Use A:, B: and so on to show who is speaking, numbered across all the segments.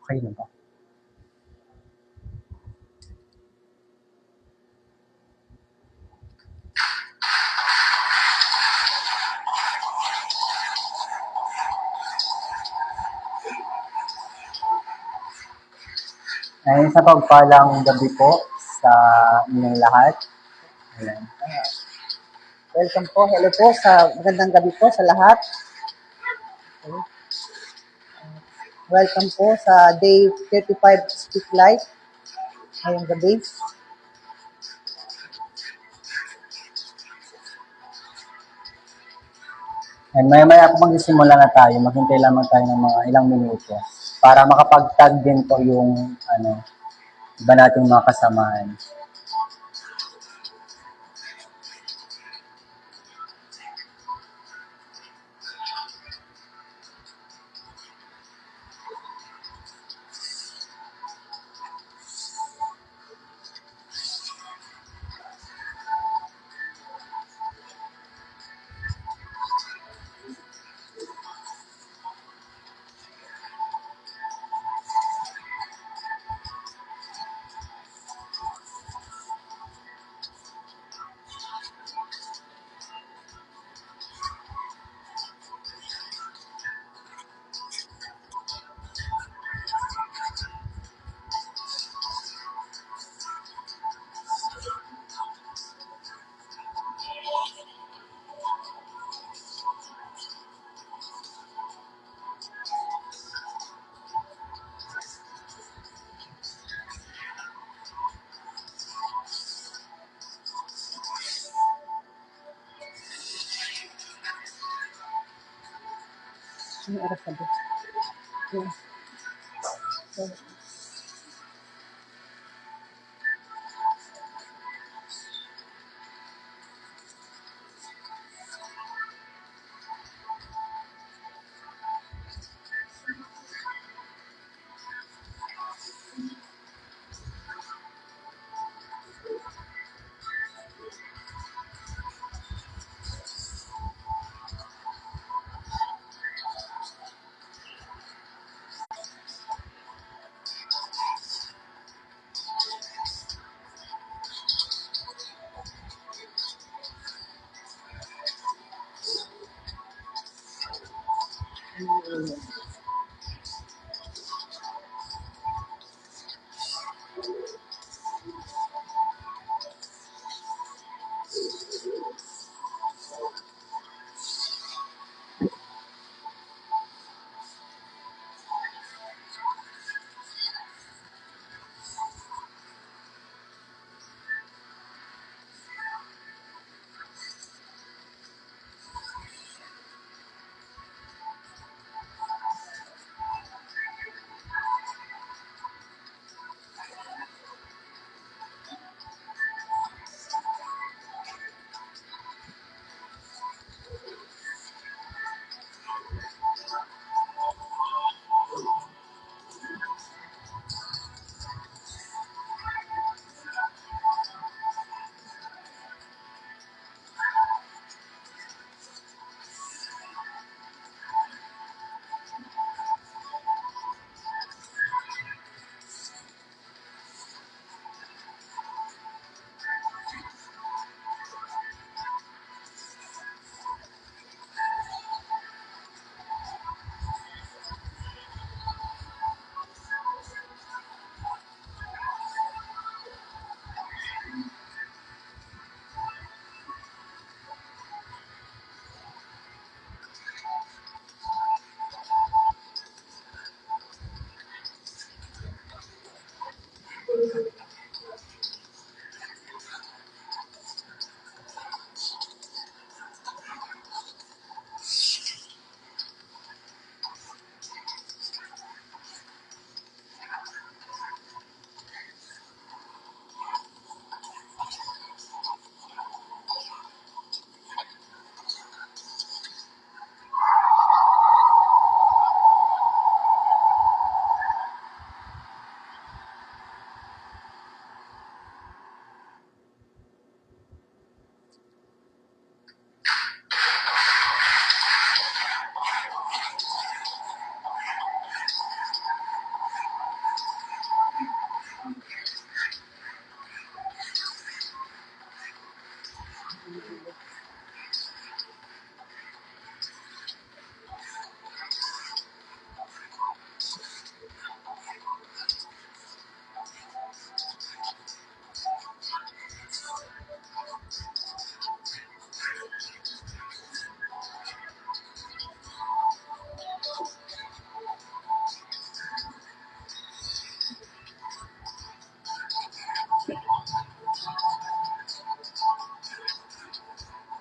A: Okay na ba? Ayun sa pagpalang gabi po sa inyong lahat. Ayan. Welcome po. Hello po sa magandang gabi po sa lahat. Okay. Welcome po sa day 35 Speak Life ngayong gabi. And maya-maya po magsisimula na tayo. Maghintay lamang tayo ng mga ilang minuto para makapag-tag din po yung iba nating mga kasamahan. Ano oras na ba?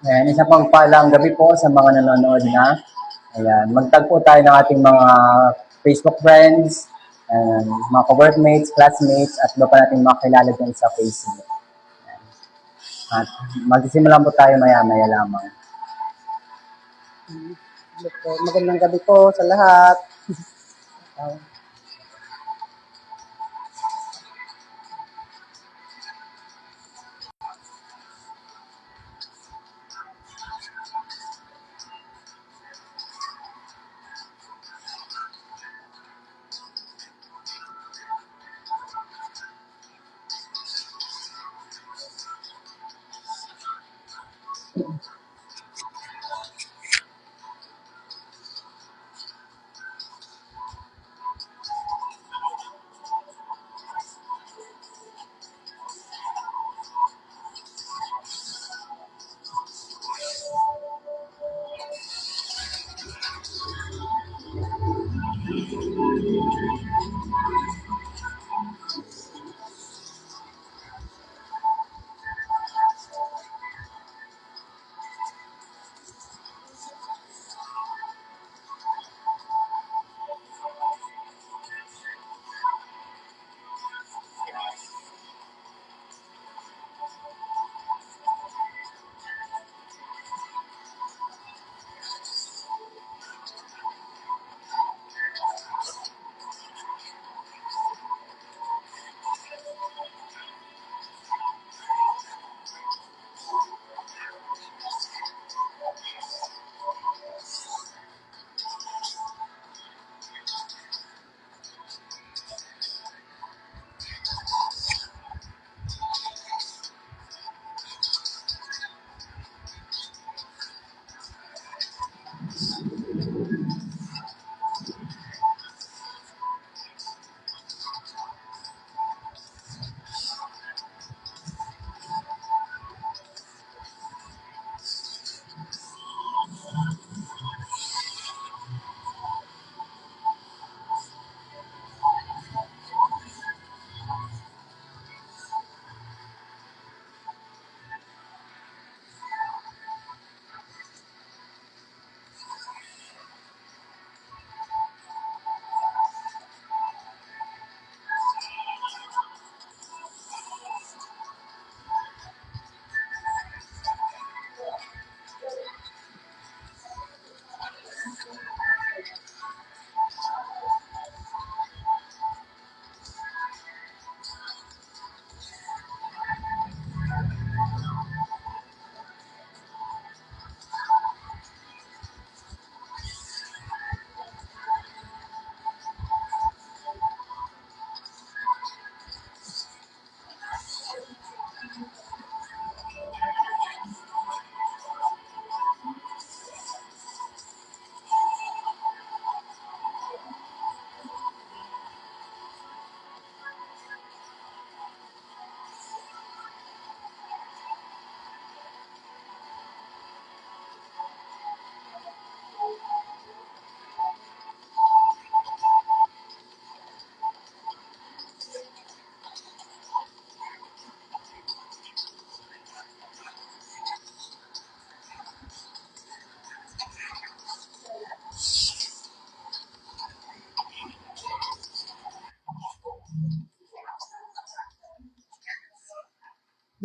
A: Ayan, isa pang palang gabi po sa mga nanonood na. Ayan, magtagpo tayo ng ating mga Facebook friends, mga co-workmates, classmates, at iba pa natin makilala dyan sa Facebook. At magsisimula po tayo maya-maya lamang. Magandang gabi po sa lahat.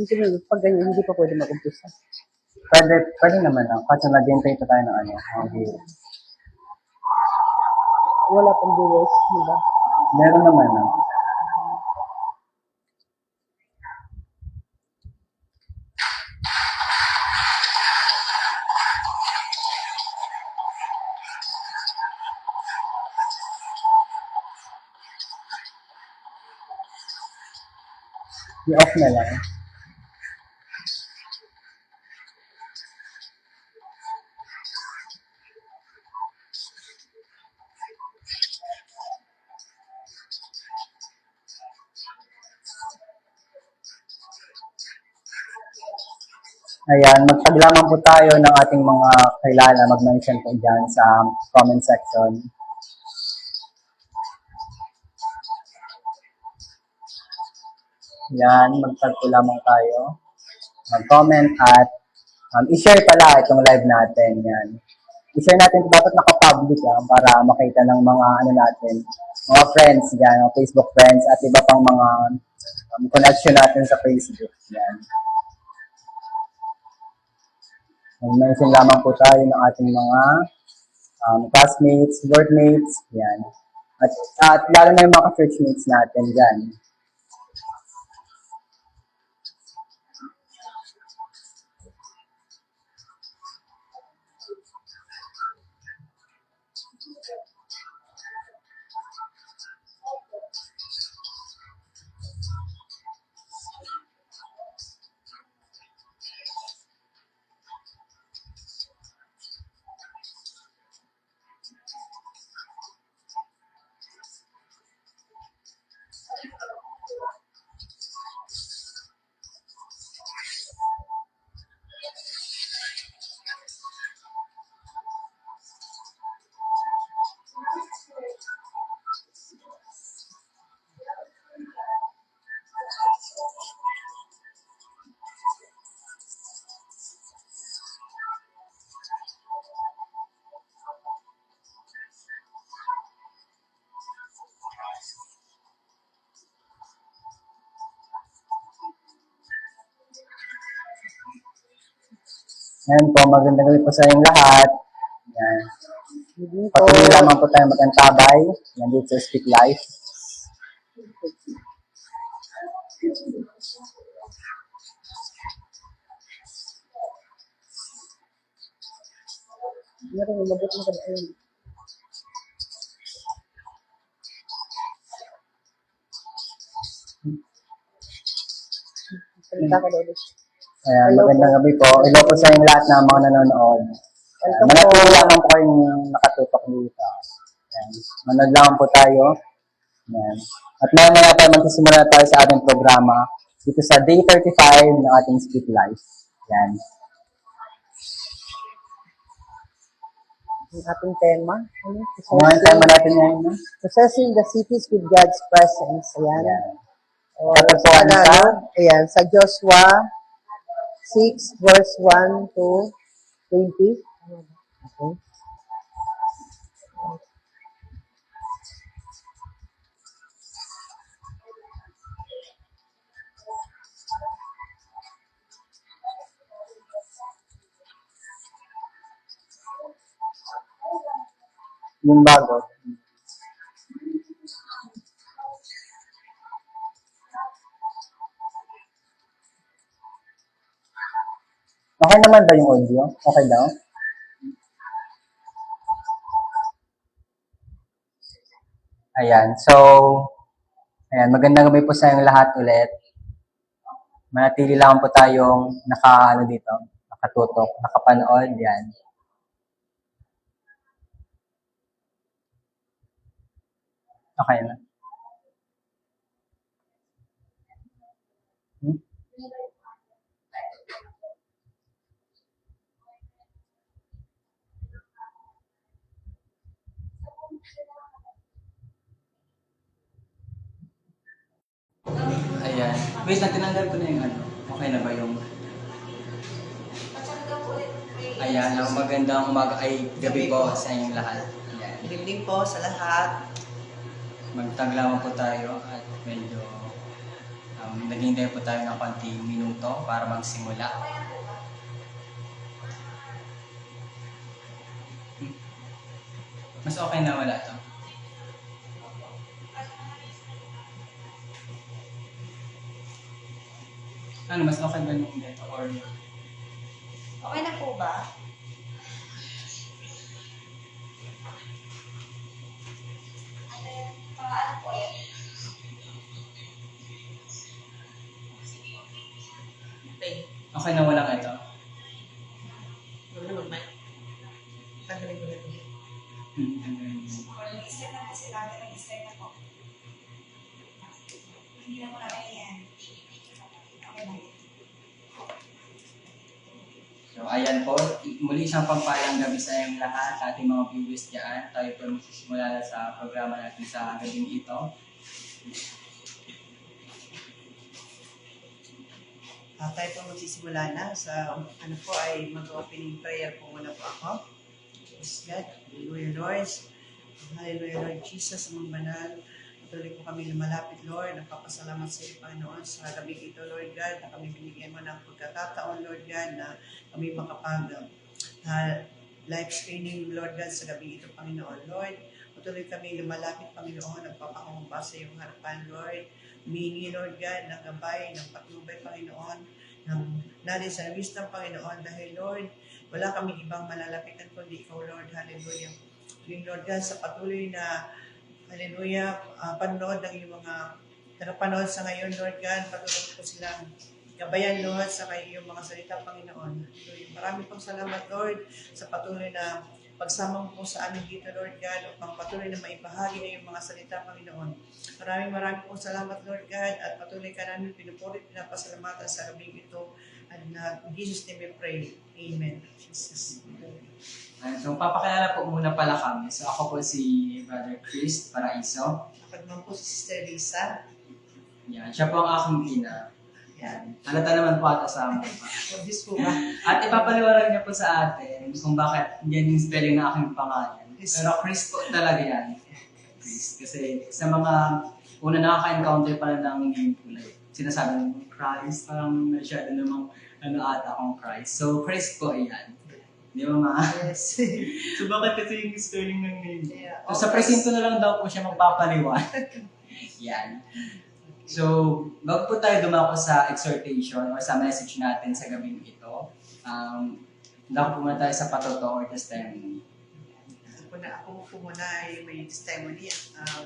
A: Pag ganyan, hindi pa pwede mag-umpisa. Pwede naman lang. Kasi nag-intay pa tayo ng ano. Wala pang viewers, di ba? Meron naman. I-off na lang. Ayan, magpaglaman po tayo ng ating mga kailala. Mag-mention po dyan sa comment section. Yan, magtag po lamang tayo. Mag-comment at I-share pala itong live natin. Yan. I-share natin, dapat naka-public para makita ng mga ano natin, mga friends yan, mga Facebook friends at iba pang mga connection natin sa Facebook. Yan. Mag-mention lamang po tayo ng ating mga classmates, workmates, yan. At lalo na yung mga churchmates natin dyan. Ayan po, magandang gabi po sa inyong lahat. Yan. Patuloy lamang po tayo mag-antabay. Nandito sa Speak Life. Ayan, magandang gabi po. Hello po sa inyong lahat na mga nanonood. Manatili lamang po kayong nakatutok dito. Ayan. Manood lamang po tayo. Ayan. At maya tayo magsisimula tayo sa ating programa dito sa day 35 ng ating Speak Life. Ayan.
B: Ang ating tema.
A: Ano ang tema natin ngayon?
B: Possessing the cities with God's presence. Ayan.
A: Ayan.
B: O,
A: Tatagpuan
B: sa,
A: sa?
B: ayan, sa Joshua 6 verse 1 to 20. Okay.
A: Yung bago. Okay naman ba yung audio? Okay daw? Ayan. So, ayan, magandang gabi po sa inyong lahat ulit. Manatili lang po tayong nakatutok, nakapanood, yan. Okay na. Ayan. Wait lang, tinanggal ko na yung ano. Okay na ba yung... Ayan, ang magandang umaga ay gabi po sa inyong lahat. Ayan.
B: Good evening po sa lahat.
A: Magtaglawan po tayo at medyo naghintay po tayo ng konting minuto para magsimula. Mas okay na wala to. Ano, mas okay ba nung dito or...
C: Okay na po ba? Pangalan po yan.
A: Okay na walang ito.
B: Huwag na mag-mic. Tanggalin ko na ito.
C: Nag-start na po sila. Nag-start na po. Hindi na po namin yan. Okay na.
A: So, ayan po. Muli isang pampalang gabi sa inyong lahat, sa ating mga viewers dyan. Tayo po magsisimula na sa programa natin sa gabing ito.
B: Tayo po magsisimula na sa ano po ay mag-opening prayer po muna po ako. Praise God. Hallelujah, Lord. Hallelujah, Lord Jesus, amang banal. Patuloy po kami lumalapit, Lord. Nagpapasalamat sa iyo, Panginoon, sa gabi ito, Lord God, na kami binigyan mo ng pagkakataon, Lord God, na kami live streaming, Lord God, sa gabi ito, Panginoon, Lord. Patuloy kami lumalapit, Panginoon, nagpapakumbaba sa iyong harapan, Lord. Humingi, Lord God, ng gabay, ng patnubay, Panginoon, ng knowledge and wisdom, Panginoon, dahil, Lord, wala kaming ibang malalapitan kundi ikaw, Lord. Hallelujah. Yung Lord God, sa patuloy na, hallelujah, panood ng iyong mga nakapanood sa ngayon, Lord God, patuloy po silang gabayan, Lord, sa iyong mga salita, Panginoon. Marami pong salamat, Lord, sa patuloy na pagsama mo po sa amin dito, Lord God, upang patuloy na maibahagi na yung mga salita, Panginoon. Maraming pong salamat, Lord God, at patuloy ka namin pinupulit, pinapasalamatan sa gabing ito. And in Jesus' name we pray. Amen. Jesus.
D: So, papakilala po muna pala kami. So, ako po si Brother Chris Paraiso.
B: Ako naman po si Sister Lisa.
D: Yan, siya po ang aking ina. Yan. Halata naman po ata sa amin pa.
B: Diyos po ba?
D: At ipapaliwanag niya po sa atin kung bakit yan yung spelling ng aking pangalan. Pero Chris po talaga yan. Chris. Kasi sa mga una nakaka-encounter pala ng name po, like, sinasabi ng Christ, parang masyado namang ata akong Christ. So, Chris po, yan. Di ba ma?
B: Yes.
D: So, bakit kasi yung spelling ng name?
B: Yeah.
D: So, sa presinto na lang daw po siya magpapaliwanag. Yan. So, bago po tayo dumako sa exhortation or sa message natin sa gabing ito, dako po muna tayo sa patoto or testimony.
B: Ako po muna ay may testimony.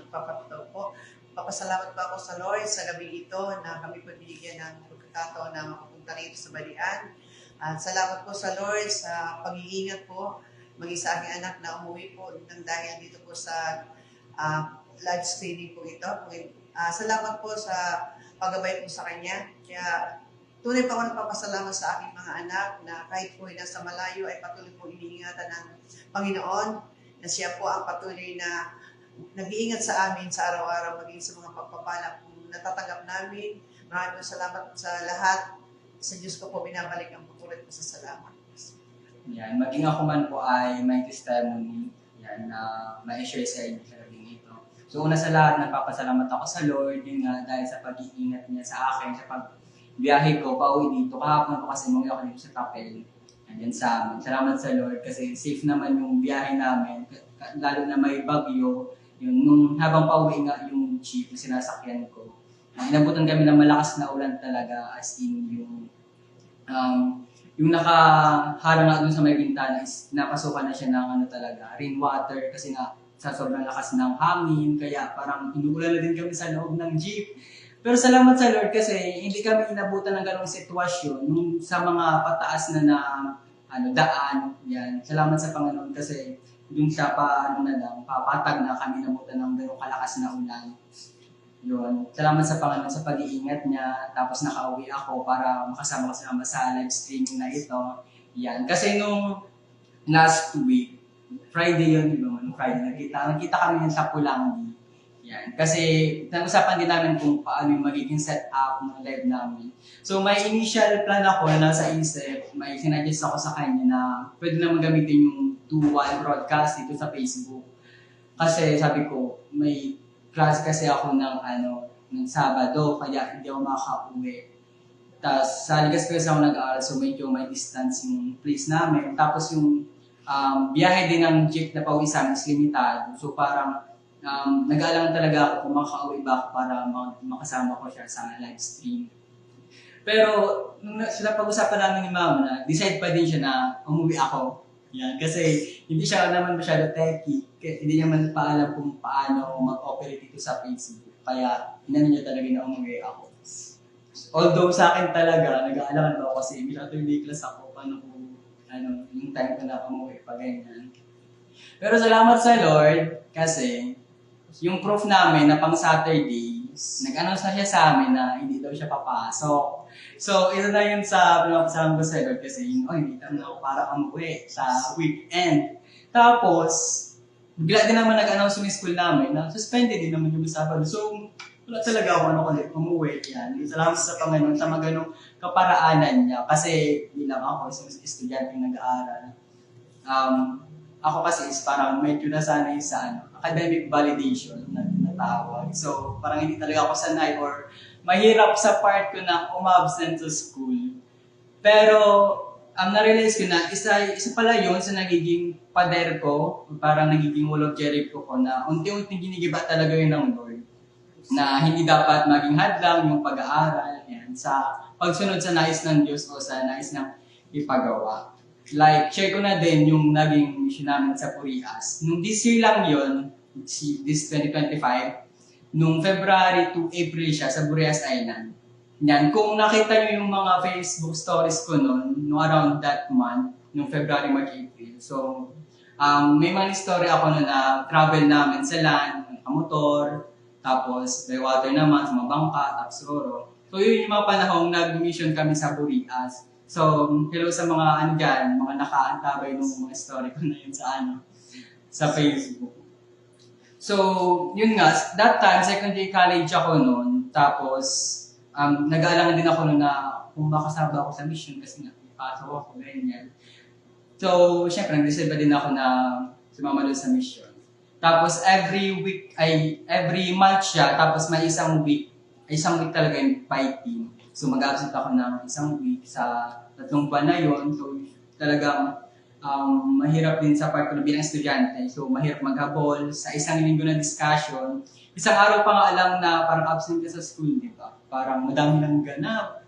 B: Papataw po. Papasalamat po ako sa Lord sa gabi ito na kami po binigyan ng pagkakataon na makapunta rito sa Balian. At salamat po sa Lord sa pag-iingat po, maging sa aking anak na umuwi po ng dahil dito po sa live streaming po ito. Salamat po sa paggabay po sa kanya. Kaya tunay pa ako nagpapasalamat sa aking mga anak na kahit po nasa malayo ay patuloy po iniingatan ng Panginoon na siya po ang patuloy na nag-iingat sa amin sa araw-araw maging sa mga pagpapala po natatanggap namin. Maraming salamat sa lahat. Sa Diyos ko po binabalik ang papulit po sa salamat.
D: Yan, maging ako man po ay may testimony yan, na ma-share sa inyo sa gabing ito. So una sa lahat, nagpapasalamat ako sa Lord yun nga dahil sa pag-iingat niya sa akin, sa pag-biyahe ko, pauwi dito. Kahapon po kasi umuwi ako dito sa Tapel, andyan sa amin. Salamat sa Lord kasi safe naman yung biyahe namin, lalo na may bagyo. Yun, nung habang pauwi nga yung jeep na sinasakyan ko, inabutan kami ng malakas na ulan talaga, as in yung nakaharang nga dun sa may bintana is napasukan na siya ng rainwater kasi nga sa sobrang lakas ng hangin, kaya parang inuulan na din kami sa loob ng jeep. Pero salamat sa Lord kasi hindi kami inabutan ng ganong sitwasyon nung sa mga pataas na daan. Yan. Salamat sa Panginoon kasi dun sa papatag na kami inabutan ng ganong kalakas na ulan. Yun. Salamat sa Panginoon sa pag-iingat niya. Tapos nakauwi ako para makasama sa live streaming na ito. Yan. Kasi nung last week, Friday yun, di ba? Nung Friday, nakita kami yun sa Pulangi. Yan. Kasi nag-usapan din namin kung paano yung magiging setup ng live namin. So may initial plan ako na nasa isip. May sinadjust ako sa kanya na pwede naman gamitin yung 2-1 broadcast dito sa Facebook. Kasi sabi ko, may class kasi ako ng Sabado, kaya hindi ako makaka-uwi. Tapos sa Ligas ako nag-aaral, so medyo may distance yung place namin. Tapos yung biyahe din ng jeep na pauwi sa amin is limitado. So parang nag-aalangan talaga ako kung makaka-uwi ba ako para makasama ko siya sa live stream. Pero nung sila pag-usapan namin ni Mama na decide pa din siya na umuwi ako. Yan, kasi hindi siya naman masyado techy. Hindi niya man paalam kung paano mag-operate dito sa Facebook. Kaya inano niya talaga na umuwi ako. Although sa akin talaga, nag-aalangan ako kasi masyado hindi class ako. Paano kung yung time ko na umuwi pa ganyan. Pero salamat sa Lord kasi yung proof namin na pang Saturday, nag-announce na siya sa amin na hindi daw siya papasok. So, ito na yun sa pinapasalamat ko sa Lord kasi hindi na ako para umuwi sa weekend. Tapos, bigla din naman nag-announce yung school namin na suspended din naman yung Sabado. So, wala talaga ako kundi umuwi yan. Salamat sa Panginoon sa mga ganong kaparaanan niya. Kasi bilang ako, isang estudyante nag-aaral, ako kasi is parang medyo nasanay sa academic validation na tinatawag. So, parang hindi talaga ako sanay or mahirap sa part ko na umabsent sa school. Pero, na-realize ko na isa pala yun sa nagiging pader ko, parang nagiging wall of Jericho ko na unti-unti ginigiba talaga yun ng Lord. Na hindi dapat maging hadlang yung pag-aaral yan, sa pagsunod sa nais ng Diyos o sa nais ng ipagawa. Like, share ko na din yung naging mission namin sa Purias. Nung this year lang yun, this 2025, nung February to April siya sa Burias Island. Yan, kung nakita nyo yung mga Facebook stories ko noon, no around that month, nung February, March, April. So, may mga story ako noon na travel namin sa land, motor, tapos by water naman, sa mga bangka, tapos roro. So, yun yung mga panahong nag-mission kami sa Burias. So, hello sa mga andyan, mga nakaantabay ng mga story ko na yun sa Facebook. So, yun nga, that time, second year college ako noon, tapos, nag-aalangan din ako noon na kung makasama ako sa mission kasi nga, pasok ako, ganyan. So, syempre, nag-decide din ako na sumama doon sa mission. Tapos, every month siya, tapos may isang week talaga yung fighting. So, mag-absent ako ng isang week sa 3 buwan na yun. So, talagang mahirap din sa part ko na bilang estudyante. So, mahirap maghabol sa isang linggo na discussion. Isang araw pa nga lang na parang absent ka sa school, di ba? Parang madami nang ganap.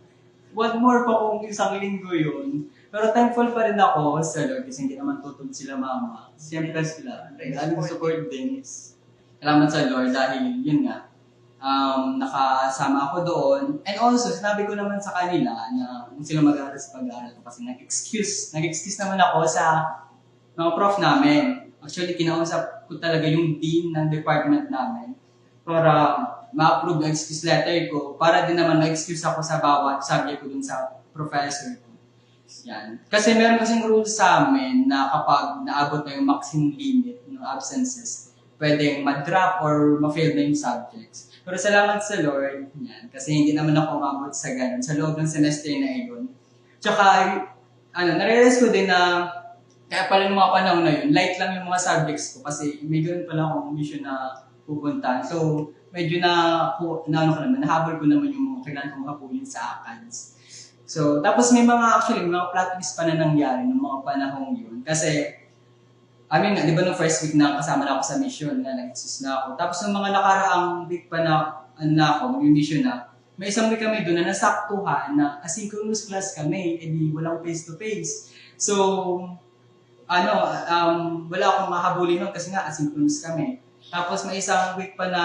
D: What more pa kung isang linggo yun. Pero thankful pa rin ako sa Lord kasi hindi naman tutog sila mama. Siyempre sila. Daming support din. Salamat sa Lord dahil yun nga. Nakasama ako doon. And also, sinabi ko naman sa kanila na kung sila mag-aaral sa pag-aaral ko kasi nag-excuse naman ako sa mga prof namin. Actually, kinausap ko talaga yung dean ng department namin para ma-approve yung excuse letter ko para din naman ma-excuse ako sa bawat subject ko dun sa professor ko. Yan. Kasi meron kasing rules sa amin na kapag naabot na yung maximum limit ng absences, pwedeng ma-drop or ma-fail na yung subjects. Pero salamat sa Lord, yan, kasi hindi naman ako umabot sa ganun sa loob ng semester na iyon. Tsaka, narealize ko din na kaya pala ng mga panahon na yun, light lang yung mga subjects ko kasi may ganun pala akong mission na pupuntahan. So, medyo nahabol ko naman yung mga kailangan kong habulin sa ACADS. So, tapos may mga plot twist pa na nangyari ng mga panahong yun. Kasi, di ba nung first week na kasama na ako sa mission, na nag-exist na ako. Tapos nung mga nakaraang week pa na ako, mag-mission na, may isang week kami doon na nasaktuhan na asynchronous class kami, edi walang face-to-face. So, wala akong mahabulin nun kasi nga asynchronous kami. Tapos may isang week pa na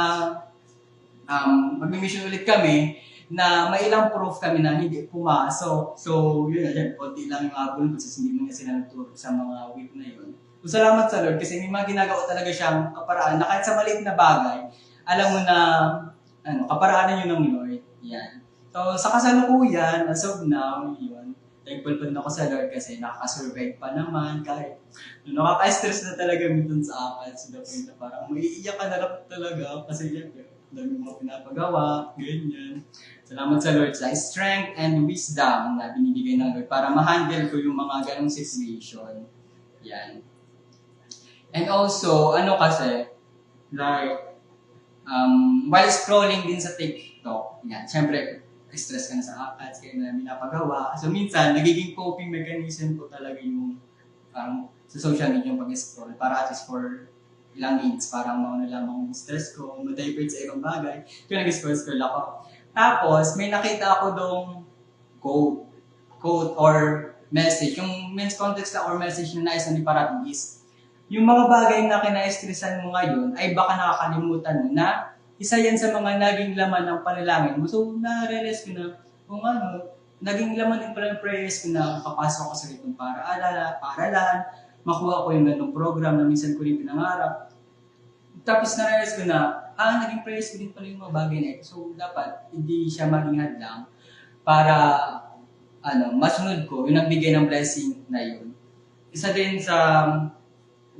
D: mag-mission ulit kami, na may ilang proof kami na hindi pumasok. So, yun na, konti lang yung habol kasi hindi mo na sila nagturo sa mga week na yun. So, salamat sa Lord kasi may mga ginagawa talaga siyang kaparaan na kahit sa maliit na bagay, alam mo na kaparaanan yun ng Lord. Yan. So, sa kasalukuyan, as of now, yun, thankful pa rin ako sa Lord kasi nakaka-survive pa naman kahit nakaka-stress na talaga dun sa akin. So, the point na parang maiiyak ka na lang talaga kasi yan, dami mga pinapagawa, ganyan. Salamat sa Lord sa strength and wisdom na binibigay ng Lord para ma-handle ko yung mga ganong situation. Yan. And also, kasi, like, while scrolling din sa TikTok, yan, syempre, stress ka na sa ACADS, kaya na pinapagawa. So, minsan, nagiging coping mechanism ko talaga yung sa social media yung pag-scroll para at least for ilang minutes, parang mauna lang ang stress ko, ma-divert sa ibang bagay. Kaya nag-scroll ako. Tapos, may nakita ako dong quote or message. Yung men's context na or message na nais na iparating is, yung mga bagay na kina-stressan mo ngayon ay baka nakakalimutan mo na isa yan sa mga naging laman ng panalangin mo. So, na-realize ko na, naging laman din pala ng prayers ko na kapasok ko sa ganitong paaralan, makuha ko yung ganitong program na minsan ko rin pinangarap. Tapos na-realize ko na, naging prayers ko din pala yung mga bagay na ito. So, dapat hindi siya maging hadlang para masunod ko yung nagbigay ng blessing na yun. Isa din sa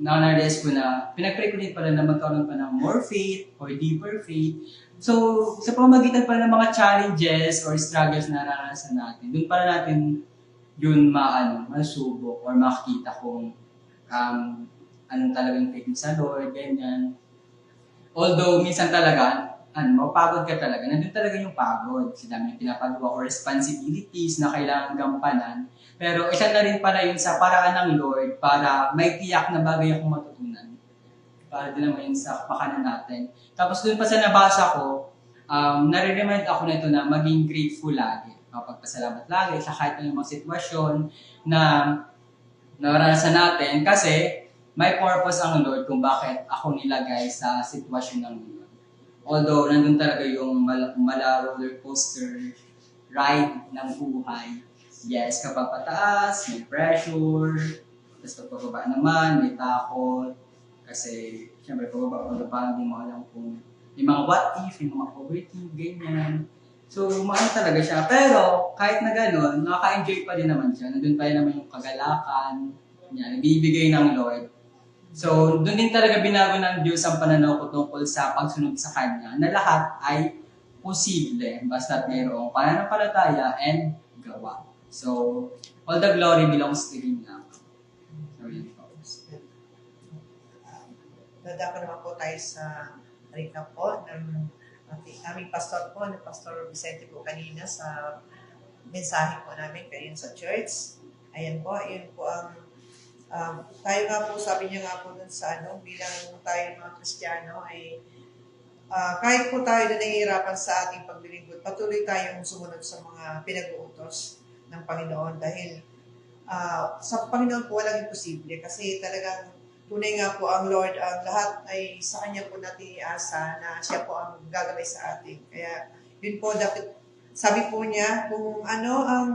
D: na-realize ko na pinag-pray ko din pala na magkaroon pa ng more faith or deeper faith. So, sa pamamagitan pala ng mga challenges or struggles na naranasan natin, doon pala natin yun masubok or makikita kung anong talagang faith mo sa Lord, ganyan. Although, minsan talaga, mapagod ka talaga. Nandun talaga yung pagod. Sa dami ng pinapagawa or responsibilities na kailangan gampanan. Pero isa na rin pala yun sa paraan ng Lord para may tiyak na bagay akong matutunan. Para din naman yun sa kapakanan natin. Tapos dun pa sa nabasa ko, nare-remind ako na ito na maging grateful lagi. Mapagpasalamat lagi sa kahit anong mga sitwasyon na naranasan natin. Kasi may purpose ang Lord kung bakit ako nilagay sa sitwasyon ng Lord. Although, nandun talaga yung mala roller coaster ride ng buhay. Yes, kapag pataas, may pressure. Tapos pag pababa naman, may takot. Kasi, syempre, pababa parang hindi mo alam kung may mga what if, may mga overthink, ganyan. So, maano talaga siya. Pero, kahit na gano'n, nakaka-enjoy pa din naman siya. Nandun pa rin naman yung kagalakan. Yan, ibibigay ng Lord. So, doon din talaga binago ng Diyos ang pananaw ko tungkol sa pagsunod sa Kanya na lahat ay posible basta't mayroong pananampalataya and gawa. So, all the glory belongs to Him now. So, yun po.
B: Dadako naman po tayo sa recap po ng aming pastor po, ng Pastor Vicente po kanina sa mensahe po namin kayo sa church. Ayan po, yun po ang tayo nga po, sabi niya nga po dun sa bilang tayo mga Kristiyano ay kahit po tayo na nahihirapan sa ating paglilingkod, patuloy tayong sumunod sa mga pinag-uutos ng Panginoon dahil sa Panginoon po walang imposible kasi talagang tunay nga po ang Lord, ang lahat ay sa Kanya po natin iasa na Siya po ang gagabay sa atin. Kaya yun po dapat, sabi po niya, kung ano ang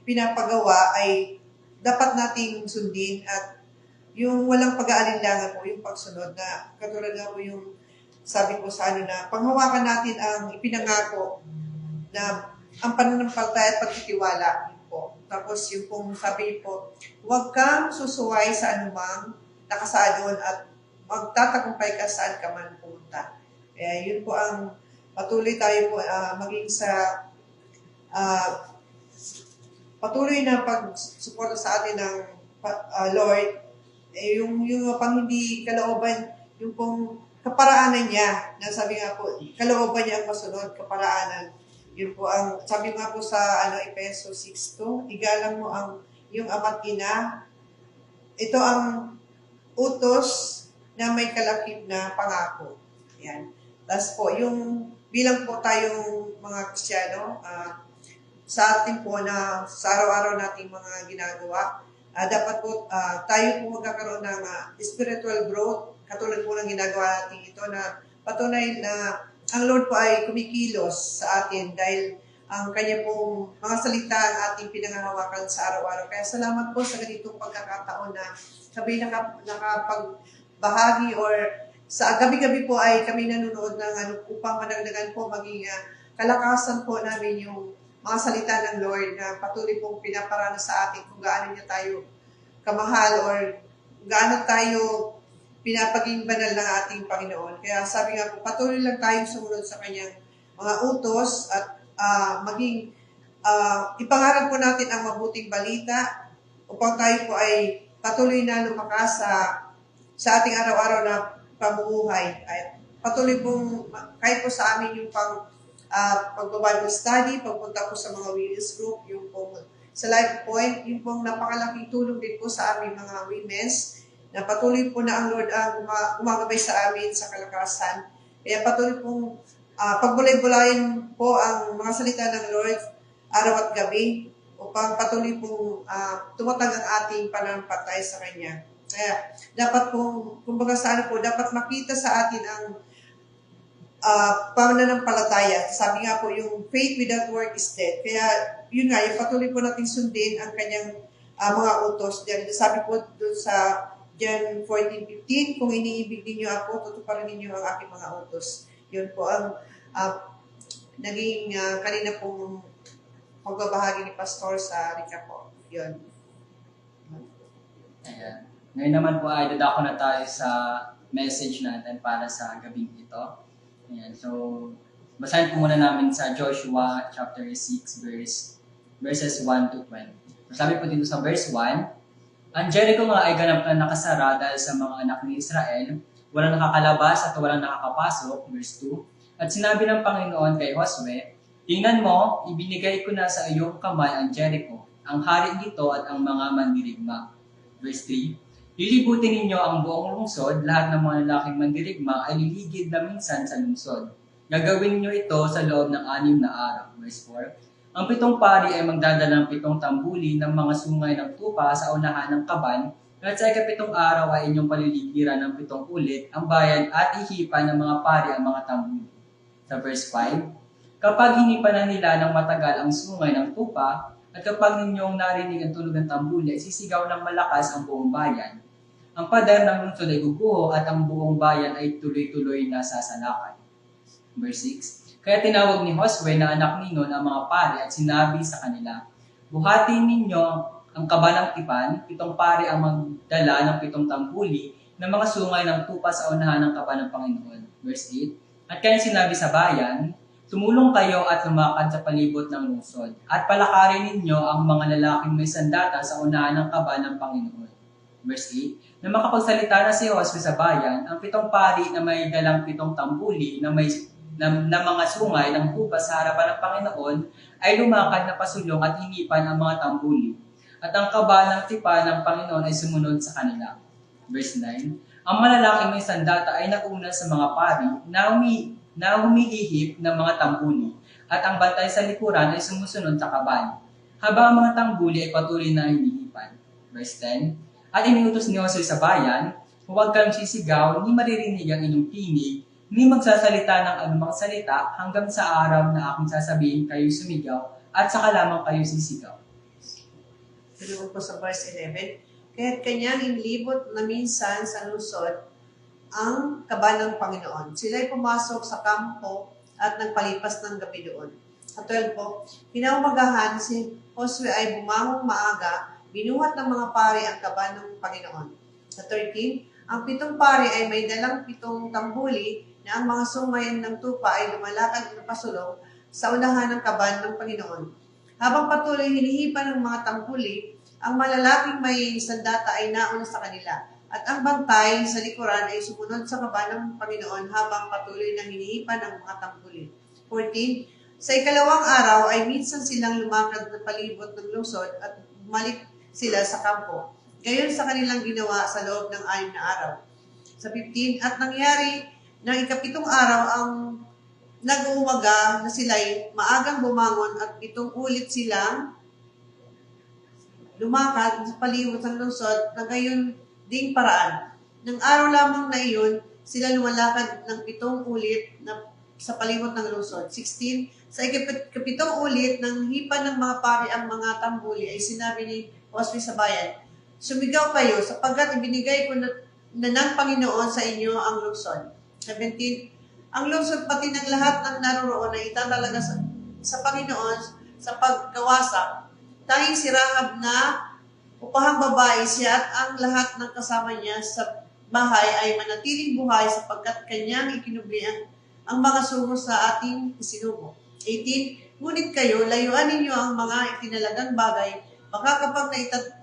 B: pinapagawa ay dapat nating sundin at yung walang pag-aalinlangan po, yung pagsunod na katulad nga po yung sabi ko sa na panghawakan natin ang ipinangako na ang pananampalataya at pagtitiwala po. Tapos yung pong sabi po, huwag kang susuway sa anumang nakasaad doon at magtatagumpay ka saan ka man pumunta. Kaya yun po ang patuloy tayo po maging sa patuloy na pag-suporta sa atin ng Lord, yung pang hindi kalooban, yung pong kaparaanan niya, na sabi nga po, kalooban niya ang masunod, kaparaanan. Yun po ang, sabi nga po sa Efeso 6:2, igalang mo ang yung ama't ina. Ito ang utos na may kalakip na pangako. Yan. Tapos po, yung bilang po tayong mga Kristiyano, sa atin po na sa araw-araw nating mga ginagawa, dapat po tayo po magkakaroon ng spiritual growth, katulad po ng ginagawa natin ito na patunay na ang Lord po ay kumikilos sa atin dahil ang kanya pong mga salita ang ating pinangahawakan sa araw-araw. Kaya salamat po sa ganitong pagkakataon na kami nakapagbahagi or sa gabi-gabi po ay kami nanonood ng upang managdagan po maging kalakasan po namin yung mga salita ng Lord na patuloy pong pinaparana sa atin kung gaano niya tayo kamahal or gaano tayo pinapaging banal ng ating Panginoon. Kaya sabi nga po, patuloy lang tayong sumunod sa kanyang mga utos at maging ipangaral po natin ang mabuting balita upang tayo po ay patuloy na lumakas sa ating araw-araw na pamumuhay. Ay, patuloy pong, kahit po sa amin yung pag-Bible study, pagpunta po sa mga women's group, yung pong sa Life Point, yung pong napakalaking tulong din po sa aming mga women's, na patuloy po na ang Lord ang umagabay sa amin sa kalakasan. Kaya patuloy pong pagbulay-bulayin po ang mga salita ng Lord araw at gabi upang patuloy pong tumatag ang ating pananampalataya sa Kanya. Kaya dapat pong, kumbaga sa po, dapat makita sa atin ang pananampalataya. Sabi nga po, yung faith without work is dead. Kaya yun nga, yung patuloy po natin sundin ang kanyang mga utos. Sabi po doon sa John 14:15, kung iniibig ninyo ako, tutuparan ninyo ang aking mga utos. Yun po ang naging kanina pong pagbabahagi ni Pastor sa Rika po. Yun.
D: Ayan. Ngayon naman po ay dadako na tayo sa message natin para sa gabing ito. Ayan, so basahin po muna namin sa Joshua chapter 6 verses 1 to 20. So, sabi po dito sa verse 1, ang Jericho nga ay ganap na nakasara dahil sa mga anak ni Israel, walang nakakalabas at walang nakakapasok. Verse 2, at sinabi ng Panginoon kay Josue, tingnan mo, ibinigay ko na sa iyong kamay ang Jericho, ang hari nito at ang mga mandirigma. Verse 3, lilibutin ninyo ang buong lungsod, lahat ng mga lalaking mandirigma ay liligid na minsan sa lungsod. Gagawin niyo ito sa loob ng 6 na araw. Verse 4, ang 7 pari ay magdadala ng 7 tambuli ng mga sungay ng tupa sa unahan ng kaban, at sa ika-7 araw ay inyong paliligiran ng 7 ulit ang bayan at ihipan ng mga pari ang mga tambuli. Sa verse 5, kapag hinipan na nila ng matagal ang sungay ng tupa, at kapag ninyong narinig ang tunog ng tambuli, ay sisigaw ng malakas ang buong bayan. Ang pader ng lungsod ay guguho at ang buong bayan ay tuloy-tuloy na sasalakay. Verse 6, kaya tinawag ni Josue na anak ni Nun ang mga pari at sinabi sa kanila, buhatin ninyo ang kaba ng tipan, 7 pari ang magdala ng 7 tambuli ng mga sungay ng tupa sa unahan ng kaba ng Panginoon. Verse 8, at kaya sinabi sa bayan, tumulong kayo at lumakad sa palibot ng lungsod, at palakarin ninyo ang mga lalaking may sandata sa unahan ng kaba ng Panginoon. Verse 8, na makapagsalita na si Josue sa bayan, ang 7 pari na may dalang 7 tambuli na mga sungay ng tupa sa harapan ng Panginoon ay lumakad na pasulong at hinipan ang mga tambuli. At ang kaba ng tipa ng Panginoon ay sumunod sa kanila. Verse 9, ang mga lalaking may sandata ay nauna sa mga pari na humihihip ng mga tambuli, at ang bantay sa likuran ay sumusunod sa kaban, habang ang mga tambuli ay patuloy na hinihipan. Verse 10, at iniutos ni Josue sa bayan, huwag kang sisigaw, ni maririnig ang inyong tinig, ni magsasalita ng anumang salita hanggang sa araw na aking sasabihin kayo sumigaw at saka lamang kayo sisigaw.
B: Tulungan po sa verse 11, kaya't kanyang inlibot na minsan sa lungsod ang kaba ng Panginoon. Sila'y pumasok sa kampo at nagpalipas ng gabi doon. Sa 12 po, kinaumagahan si Josue ay bumangong maaga, binuhat ng mga pari ang kaba ng Panginoon. Sa 13, ang 7 pari ay may dalang 7 tambuli na ang mga sungay ng tupa ay lumalakad na pasulong sa unahan ng kaban ng Panginoon. Habang patuloy hinihipan ng mga tambuli, ang malalaking may sandata ay nauna sa kanila, at ang bantay sa likuran ay sumunod sa kaban ng Panginoon habang patuloy na hinihipan ng mga tambuli. 14, sa ikalawang araw ay minsan silang lumakad na palibot ng lungsod at bumalik sila sa kampo. Gayon sa kanilang ginawa sa loob ng 6 na araw. Sa 15, at nangyari ng ika-7 araw ang nag-uumaga na sila'y maagang bumangon at 7 ulit silang lumakad sa palibot ng lungsod na gayon ding paraan. Nang araw lamang na iyon, sila lumalakad ng 7 ulit na sa palibot ng lungsod. 16, sa ika-7 ulit nang hipan ng mga pari ang mga tambuli ay sinabi ni Josue sa bayan, sumigaw kayo sapagkat ibinigay ko na ng Panginoon sa inyo ang lungsod. 17, ang lungsod pati ng lahat ng naroroon ay itatalaga sa Panginoon sa pagkawasak. Tanging si Rahab na upahang babae siya at ang lahat ng kasama niya sa bahay ay manatiling buhay sapagkat kanyang ikinubli ang mga sugo sa ating isinubo. 18, ngunit kayo, layuan ninyo ang mga itinalagang bagay, baka kapag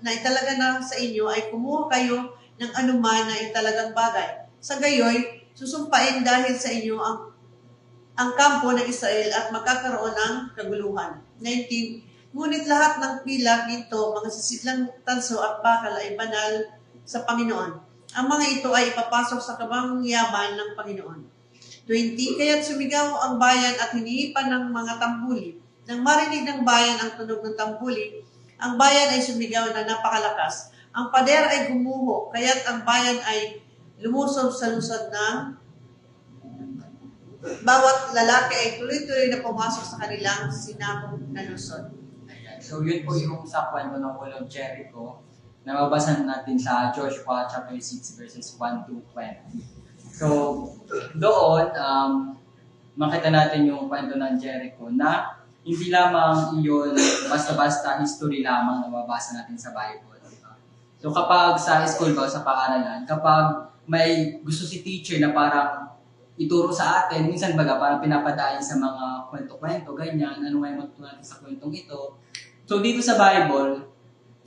B: naitalaga na sa inyo ay kumuha kayo ng anuman na italagang bagay. Sa gayoy, susumpain dahil sa inyo ang kampo ng Israel at magkakaroon ng kaguluhan. 19, ngunit lahat ng pilak nito, mga sisidlang tanso at bakal ay banal sa Panginoon. Ang mga ito ay ipapasok sa kamangyaman ng Panginoon. 20, kaya't sumigaw ang bayan at hinihipan ng mga tambuli. Nang marinig ng bayan ang tunog ng tambuli, ang bayan ay sumigaw na napakalakas. Ang pader ay gumuho, kaya't ang bayan ay lumusob sa lusod ng bawat lalaki ay tuloy-tuloy na pumasok sa kanilang sinakop na lusod.
D: So yun po yung sa kwento ng Wall of Jericho na mababasan natin sa Joshua chapter 6 verses 1 to 20. So doon, makita natin yung kwento ng Jericho na hindi lamang iyon basta-basta history lamang na mabasa natin sa Bible. So So kapag sa school ba, sa paaralan, kapag may gusto si teacher na parang ituro sa atin, minsan baga parang pinapadaan sa mga kwento-kwento, ganyan, ano nga yung matutunan natin sa kwentong ito. So dito sa Bible,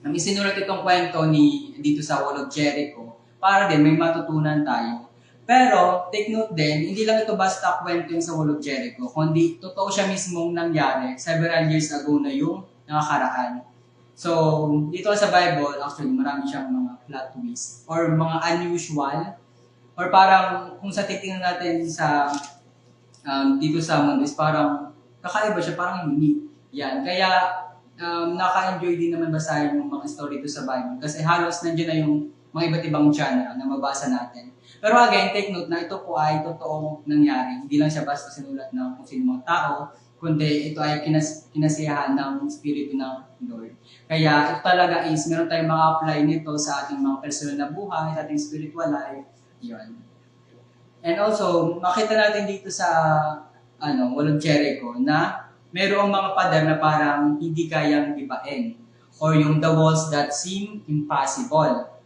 D: isinulat itong kwento ni dito sa Wall of Jericho para din may matutunan tayo. Pero, take note din, hindi lang ito basta kwento yung sa Wall of Jericho, kundi totoo siya mismong nangyari several years ago na yung nakakaraan. So, dito sa Bible, actually, marami siyang mga plot twists or mga unusual or parang kung sa titingnan natin sa dito sa mundo is parang kakaiba siya, parang unique. Yan. Kaya, naka-enjoy din naman basahin yung mga story dito sa Bible kasi halos nandiyan na yung mga iba't ibang genre na mabasa natin. Pero again, take note na ito po ay totoong nangyari. Hindi lang siya basta sinulat ng kung sino mga tao, kundi ito ay kinasiyahan ng Espiritu ng Lord. Kaya ito talaga is, meron tayong ma-apply nito sa ating mga personal na buhay, sa ating spiritual life. Yun. And also, makita natin dito sa Wall of Jericho na mayroong mga pader na parang hindi kayang ibain or yung the walls that seem impossible.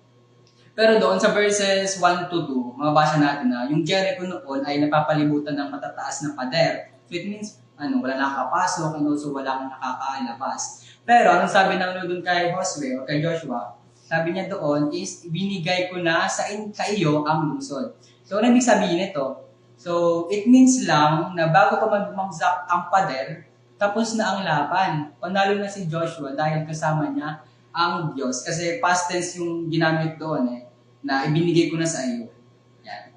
D: Pero doon sa verses 1 to 2, mababasa natin na yung Jericho noon ay napapalibutan ng matataas na pader. So it means, wala nakakapasok and also walang nakakalabas. Pero anong sabi ng Lord doon kay Josue o kay Joshua? Sabi niya doon is, binigay ko na sa iyo ang lungsod. So ano ibig sabihin nito? So it means lang na bago pa bumagsak ang pader, tapos na ang laban. Panalo na si Joshua dahil kasama niya ang Diyos. Kasi past tense yung ginamit doon na ibinigay ko na sa iyo. Yan.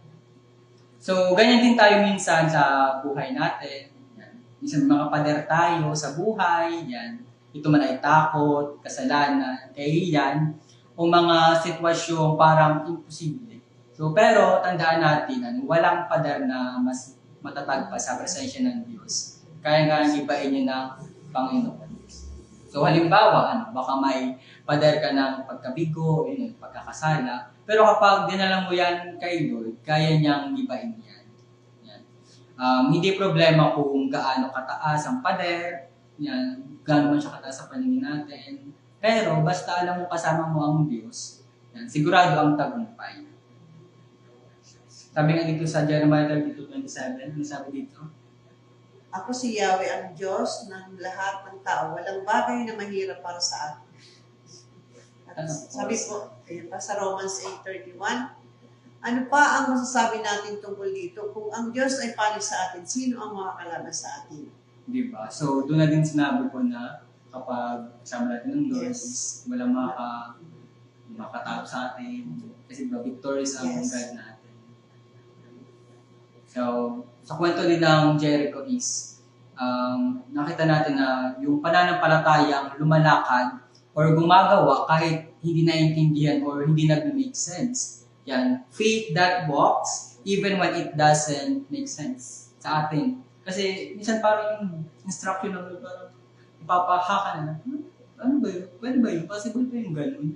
D: So, ganyan din tayo minsan sa buhay natin. Yan. Minsan mga pader tayo sa buhay. Yan. Ito man ay takot, kasalanan, kahihiyan, o mga sitwasyon parang imposible. So, pero tandaan natin, walang pader na mas matatag pa sa presensya ng Diyos. Kaya-kaya ibain niyo ng Panginoon. So halimbawa, baka may pader ka ng pagkabigo, pagkakasala, pero kapag dinala mo yan kay Lord, kaya niyang ibain yan. Yan. Hindi problema kung gaano kataas ang pader, yan, gaano man siya kataas sa paningin natin, pero basta alam mo kasama mo ang Diyos, yan, sigurado ang tagumpay. Sabi nga dito sa Jeremiah 32:27, ano sabi dito?
B: Ako si Yahweh ang Diyos ng lahat ng tao. Walang bagay na mahirap para sa akin. At sabi po, ayun pa sa Romans 8:31, ano pa ang masasabi natin tungkol dito? Kung ang Diyos ay panig sa atin, sino ang makakalaban sa atin?
D: Diba? So, doon na din sinabi ko na kapag kasama natin ng Lord,
B: Yes.
D: is walang makatapos sa atin. Kasi victorious ang
B: Yes.
D: God natin. So, sa kwento din ng Jericho is, nakita natin na yung pananampalatayang lumalakad or gumagawa kahit hindi naiintindihan or hindi nag-make sense. Yan. Faith that walks even when it doesn't make sense sa atin. Kasi minsan parang yung instruction ng parang ipapahaka na. Ano ba yun? Pwede ba yun? Possible ba yung ganun?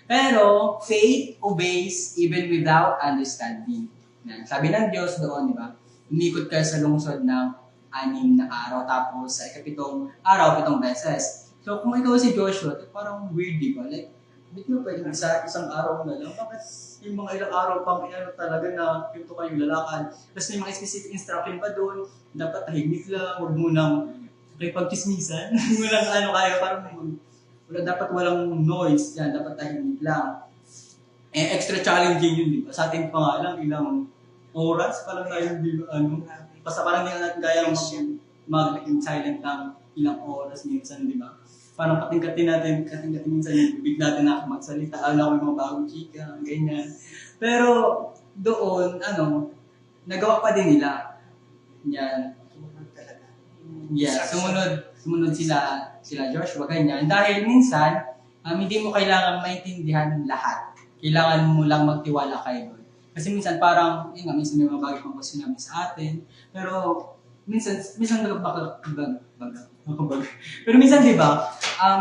D: Pero faith obeys even without understanding. Yan. Sabi ng Diyos doon, di ba? Umikot kayo sa lungsod ng 6 na araw, tapos sa ikapitong araw, 7 beses. So, kung ikaw si Joshua, parang weird, di ba? Like, hindi mo pwedeng isang araw na lang. Bakit yung mga ilang araw pang talaga na ito kayong lalakad? Tapos may mga specific instruction pa doon. Dapat tahimik lang, huwag mo nang pagchismisan. Walang kaya, parang dapat walang noise. Yan, dapat tahimik lang. Extra challenging yun, di ba? Sa ating pa nga lang, ilang oras pa lang tayo, basta parang hindi natin kaya mag-in silent ng ilang oras minsan, di ba? Parang kating-kating minsan yung bibig natin na magsalita, alam ko yung mga bagong chika, ganyan. Pero doon, nagawa pa din nila. Yan. Yeah, sumunod sila Joshua, ganyan. Dahil minsan, hindi mo kailangan maintindihan lahat. Kailangan mo lang magtiwala kay Lord. Kasi minsan parang, minsan may mga bagay pang sinabi sa atin, pero minsan pero minsan, di ba,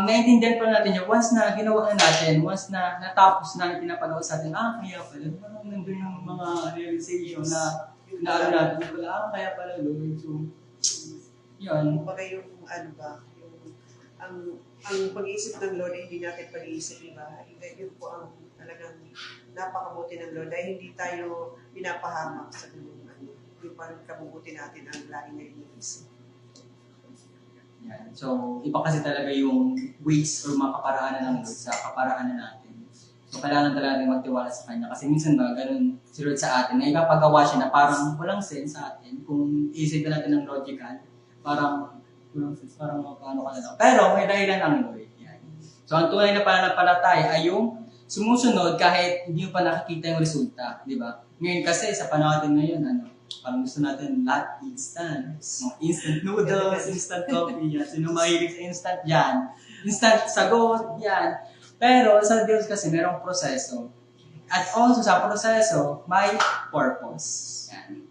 D: naiintindihan pa natin yung once na ginawa na natin, once na natapos na pinapagawa sa atin, kaya pala, parang nandun yung mga realization na natin pala, kaya pala, Lord. So, yun.
B: Kumbaga yung ang pag-iisip ng Lord, hindi natin pag-iisip, di ba? Yun po ang talagang napakabuti ng Lord dahil hindi tayo pinapahamak sa ganung yung kabubuti natin ang lagi na iniisip.
D: Yan. So, iba kasi talaga yung ways or mga kaparaanan ng Lord sa kaparaanan natin. So, kailangan talaga natin magtiwala sa Kanya. Kasi minsan ba, ganun si Lord sa atin, na ipapagawa siya na parang walang sense sa atin. Kung isipin natin ng logical, parang walang sense, parang paano ka na lang. Pero may dahilan ang Lord. Yan. So, ang tunay na pananampalataya ay yung sumusunod kahit hindi mo pa nakikita yung resulta. Di ba? Ngayon kasi, sa panahon natin ngayon, parang gusto natin lahat instant. Mga instant noodles, instant coffee, yan. Sino mahilig sa instant yan? Instant sagot, yan. Pero sa Diyos kasi merong proseso. At also sa proseso, may purpose. Yan.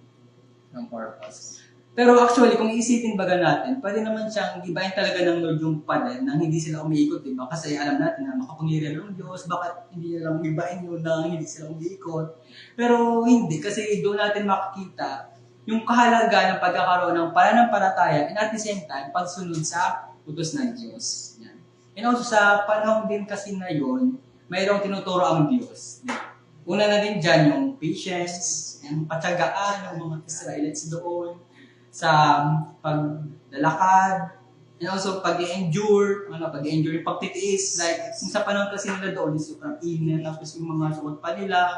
D: Yung purpose. Pero actually, kung iisipin baga natin, pwede naman siyang ibahin talaga ng Lord yung paden nang hindi sila umiikot, diba? Kasi alam natin na makapangyarihan ng Diyos, bakit hindi niya lang ibahin yun na hindi sila umiikot. Pero hindi, kasi doon natin makikita yung kahalaga ng pagkakaroon ng pananampalataya and at the same time, pagsunod sa utos ng Diyos. Yan. And also sa panahon din kasi na yun, mayroong tinuturo ang Diyos. Una na din dyan yung patience, yung patyagaan ng mga Israelites doon, sa paglalakad, and also pag-endure, pag-endure yung pagtitiis, like sa panahon kasi nila doon, yung sobrang init, tapos yung mga suot pa nila,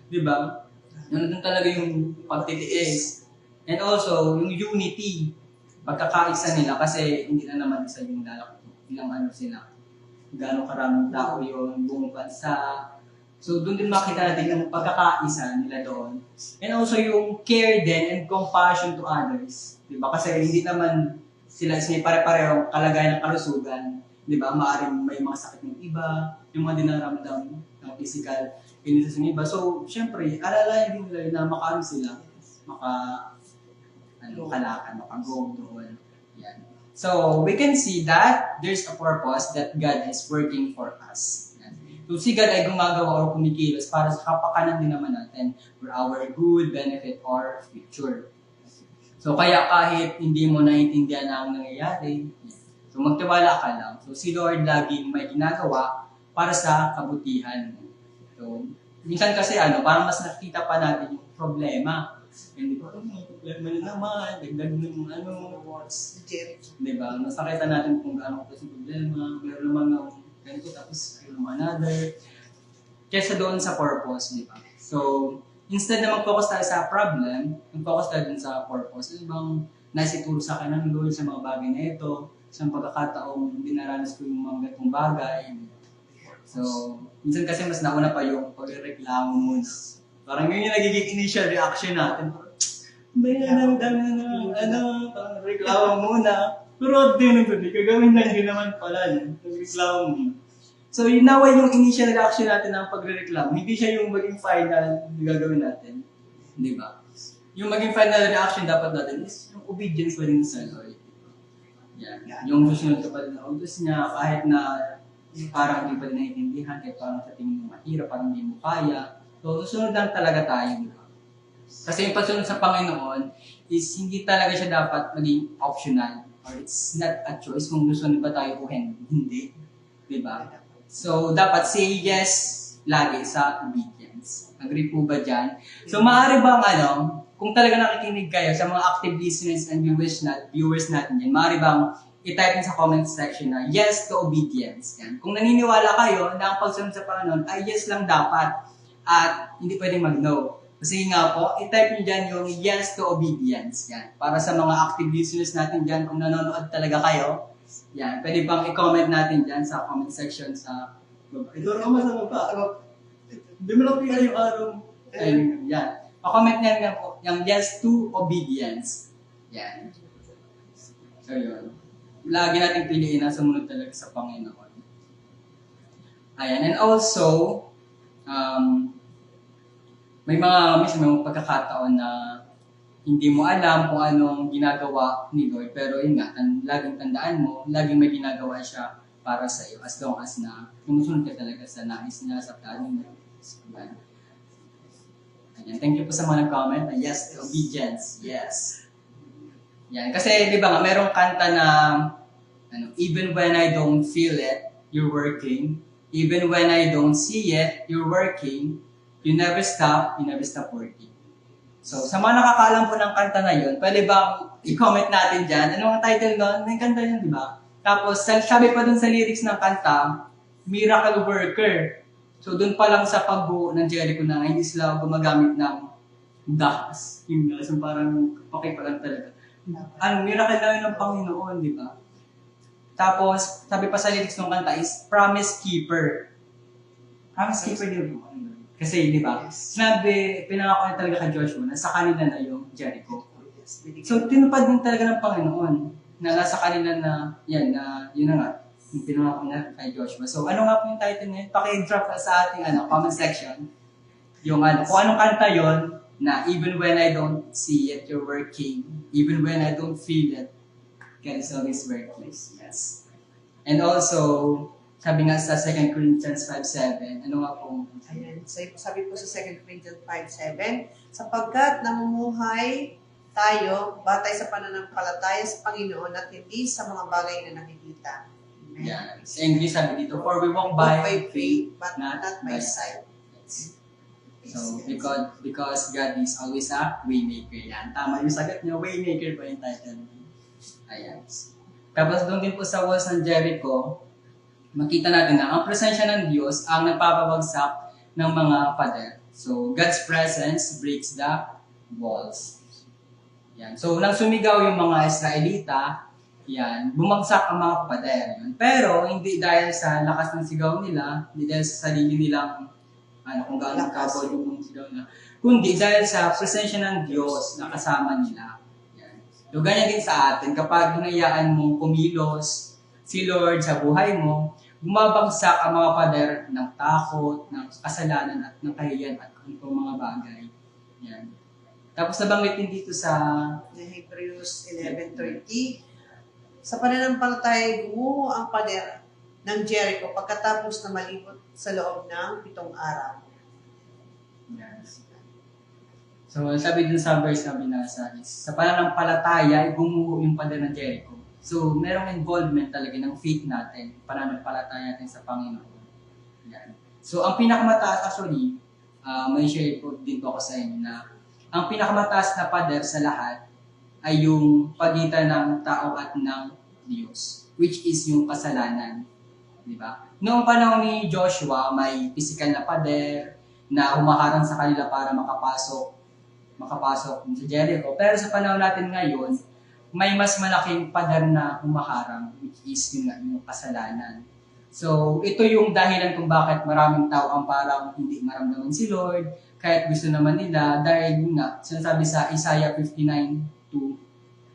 D: di ba? Yun talaga yung pagtitiis. And also, yung unity, pagkakaisa nila, kasi hindi na naman isa yung lalaki, ilang sila, gano'ng karaming tao yun, buong bansa. So, doon din makita natin yung pagkakaisa nila doon. And also yung care din and compassion to others. Diba? Kasi hindi naman sila pare-parehong kalagayan ng kalusugan. Diba? Maaaring may mga sakit ng iba, yung mga dinaramdam ng physical illness ng iba. So, syempre, alalayan din nila na makaano sila, makalakad, makago doon. Yan. So, we can see that there's a purpose that God is working for us. So, si God ay gumagawa o kumikilos para sa kapakanan din naman natin for our good, benefit, or future. So, kaya kahit hindi mo naiintindihan na ang nangyayari, so magtiwala ka lang. So, si Lord laging may ginagawa para sa kabutihan mo. So, minsan kasi parang mas nakikita pa natin yung problema. Hindi ko, problema na naman, dagdag ng diba? Mas nakita natin kung gaano ko yung problema, meron naman ganito, tapos another. Kesa doon sa purpose, di ba? So, instead na mag-focus tayo sa problem, mag-focus tayo dun sa purpose. Ano bang naisituro sa akin ng Lord sa mga bagay na ito, sa pagkakataong dinaranas ko yung mga gatong bagay. So, minsan kasi mas nauna pa yung pag-reklamo muna. Parang yun yung nagiging initial reaction natin. Parang reklamo muna. Pero at din ito, kagawin lang din naman pala yun. Nagreklamo mo. So, yun nawa yung initial reaction natin ng pagre-reklamo. Hindi siya yung maging final na gagawin natin. Di ba? Yung maging final reaction dapat natin is yung obedience pa rin sa Lord. Yan. Yung susunod ka pa rin na utos niya, kahit na parang hindi pa rin naiintindihan, kahit parang sa tingin mo mahirap, parang hindi mo kaya. So, susunod lang talaga tayo. Di ba? Kasi yung pagsunod sa Panginoon is hindi talaga siya dapat maging optional. Or it's not a choice kung gusto ba tayo o hindi. Diba? So, dapat say yes lagi sa obedience. Agree po ba dyan? So, maaari bang kung talaga nakikinig kayo sa mga active listeners and viewers natin dyan, maaari bang i-type sa comment section na yes to obedience. Yan. Kung naniniwala kayo na ang pagsunod sa Panginoon ay yes lang dapat at hindi pwedeng mag-no. Kasi nga po, i-type nyo dyan yung yes to obedience. Yan. Para sa mga active listeners natin dyan, kung nanonood talaga kayo, yan. Pwede bang i-comment natin dyan sa comment section sa baba. Ito naman sa baba. Hindi mo lang pila yung araw. Ayun, yan. Pa-comment nyo nga po, yung yes to obedience. Yan. So yun. Lagi natin piliin na sumunod talaga sa Panginoon. Ayan. And also, may mga pagkakataon na hindi mo alam kung anong ginagawa ni Lord. Pero yun nga, laging tandaan mo, laging may ginagawa siya para sa iyo. As long as na sumusunod ka talaga sa nais niya, sa plano niya. Ayan. Thank you po sa mga nag-comment. Yes to obedience. Yes. Yan. Kasi di ba nga, merong kanta na even when I don't feel it, you're working. Even when I don't see it, you're working. You never stop working. So, sa mga nakakaalam po ng kanta na yun, pwede ba i-comment natin dyan? Ano ang title nun? May kanta yun, di ba? Tapos, sabi pa dun sa lyrics ng kanta, Miracle Worker. So, dun pa lang sa pagbuo ng Jericho na hindi sila gumagamit ng dahas. Yung dahas, yung parang okay pa lang talaga. Miracle lang yun ng Panginoon, di ba? Tapos, sabi pa sa lyrics ng kanta is, Promise Keeper. Promise Keeper, di ba? Kasi, di ba? Sinabi, pinangako niya talaga kay Joshua na sa kanila na yung Jericho. So, tinupad din talaga ng Panginoon na nasa kanila na, yun na nga, yung pinangako niya kay Joshua. So, ano nga po yung title niya? Paki-drop na sa ating comment section. Yung kung anong kanta yon na even when I don't see it, you're working. Even when I don't feel it, God is always working. Yes. And also, sabi nga sa 2 Corinthians 5:7, ano nga po?
B: Ayan, sabi po sa 2 Corinthians 5:7, sapagkat namumuhay tayo batay sa pananampalataya sa Panginoon at hindi sa mga bagay na nakikita. Amen.
D: Yeah. Sa English sabi dito, for we walk by faith,
B: but not by sight.
D: Yes. So, because God is always a waymaker. Yan. Tama yung sagot niyo, waymaker po yung title. Ayan. Tapos doon din po sa walls ng Jericho, makita natin na ang presensya ng Diyos ang nagpapabagsak ng mga pader. So, God's presence breaks the walls. Yan. So, nang sumigaw yung mga Israelita, yan, bumagsak ang mga pader. Yan. Pero, hindi dahil sa lakas ng sigaw nila, hindi dahil sa sarili nilang, kung gaano kabol yung sigaw nila, kundi dahil sa presensya ng Diyos na kasama nila. Yan. So, ganyan din sa atin, kapag hinayaan mong kumilos si Lord sa buhay mo, bumabagsak ang mga pader ng takot, ng kasalanan at ng kahiyan at kung mga bagay. Yan. Tapos nabanggit din dito sa
B: Hebrews 11:30, sa pananampalataya gumuho ang pader ng Jericho pagkatapos na malibot sa loob ng 7 araw.
D: Yes. So, sabi dun sa verse na binasa is, sa pananampalataya, gumuho yung pader ng Jericho. So, merong involvement talaga ng faith natin, pananampalataya natin sa Panginoon. Yan. So, ang pinakamataas actually, may share po din po ako sa inyo na ang pinakamataas na pader sa lahat ay yung pagitan ng tao at ng Diyos, which is yung kasalanan. Di ba? Noong panahon ni Joshua, may physical na pader na humaharang sa kanila para makapasok sa Jericho. Pero sa panahon natin ngayon, may mas malaking pader na humaharang, which is yung kasalanan. So, ito yung dahilan kung bakit maraming tao ang parang hindi maramdaman si Lord, kahit gusto naman nila, dahil nga, sinasabi sa Isaiah 59:2,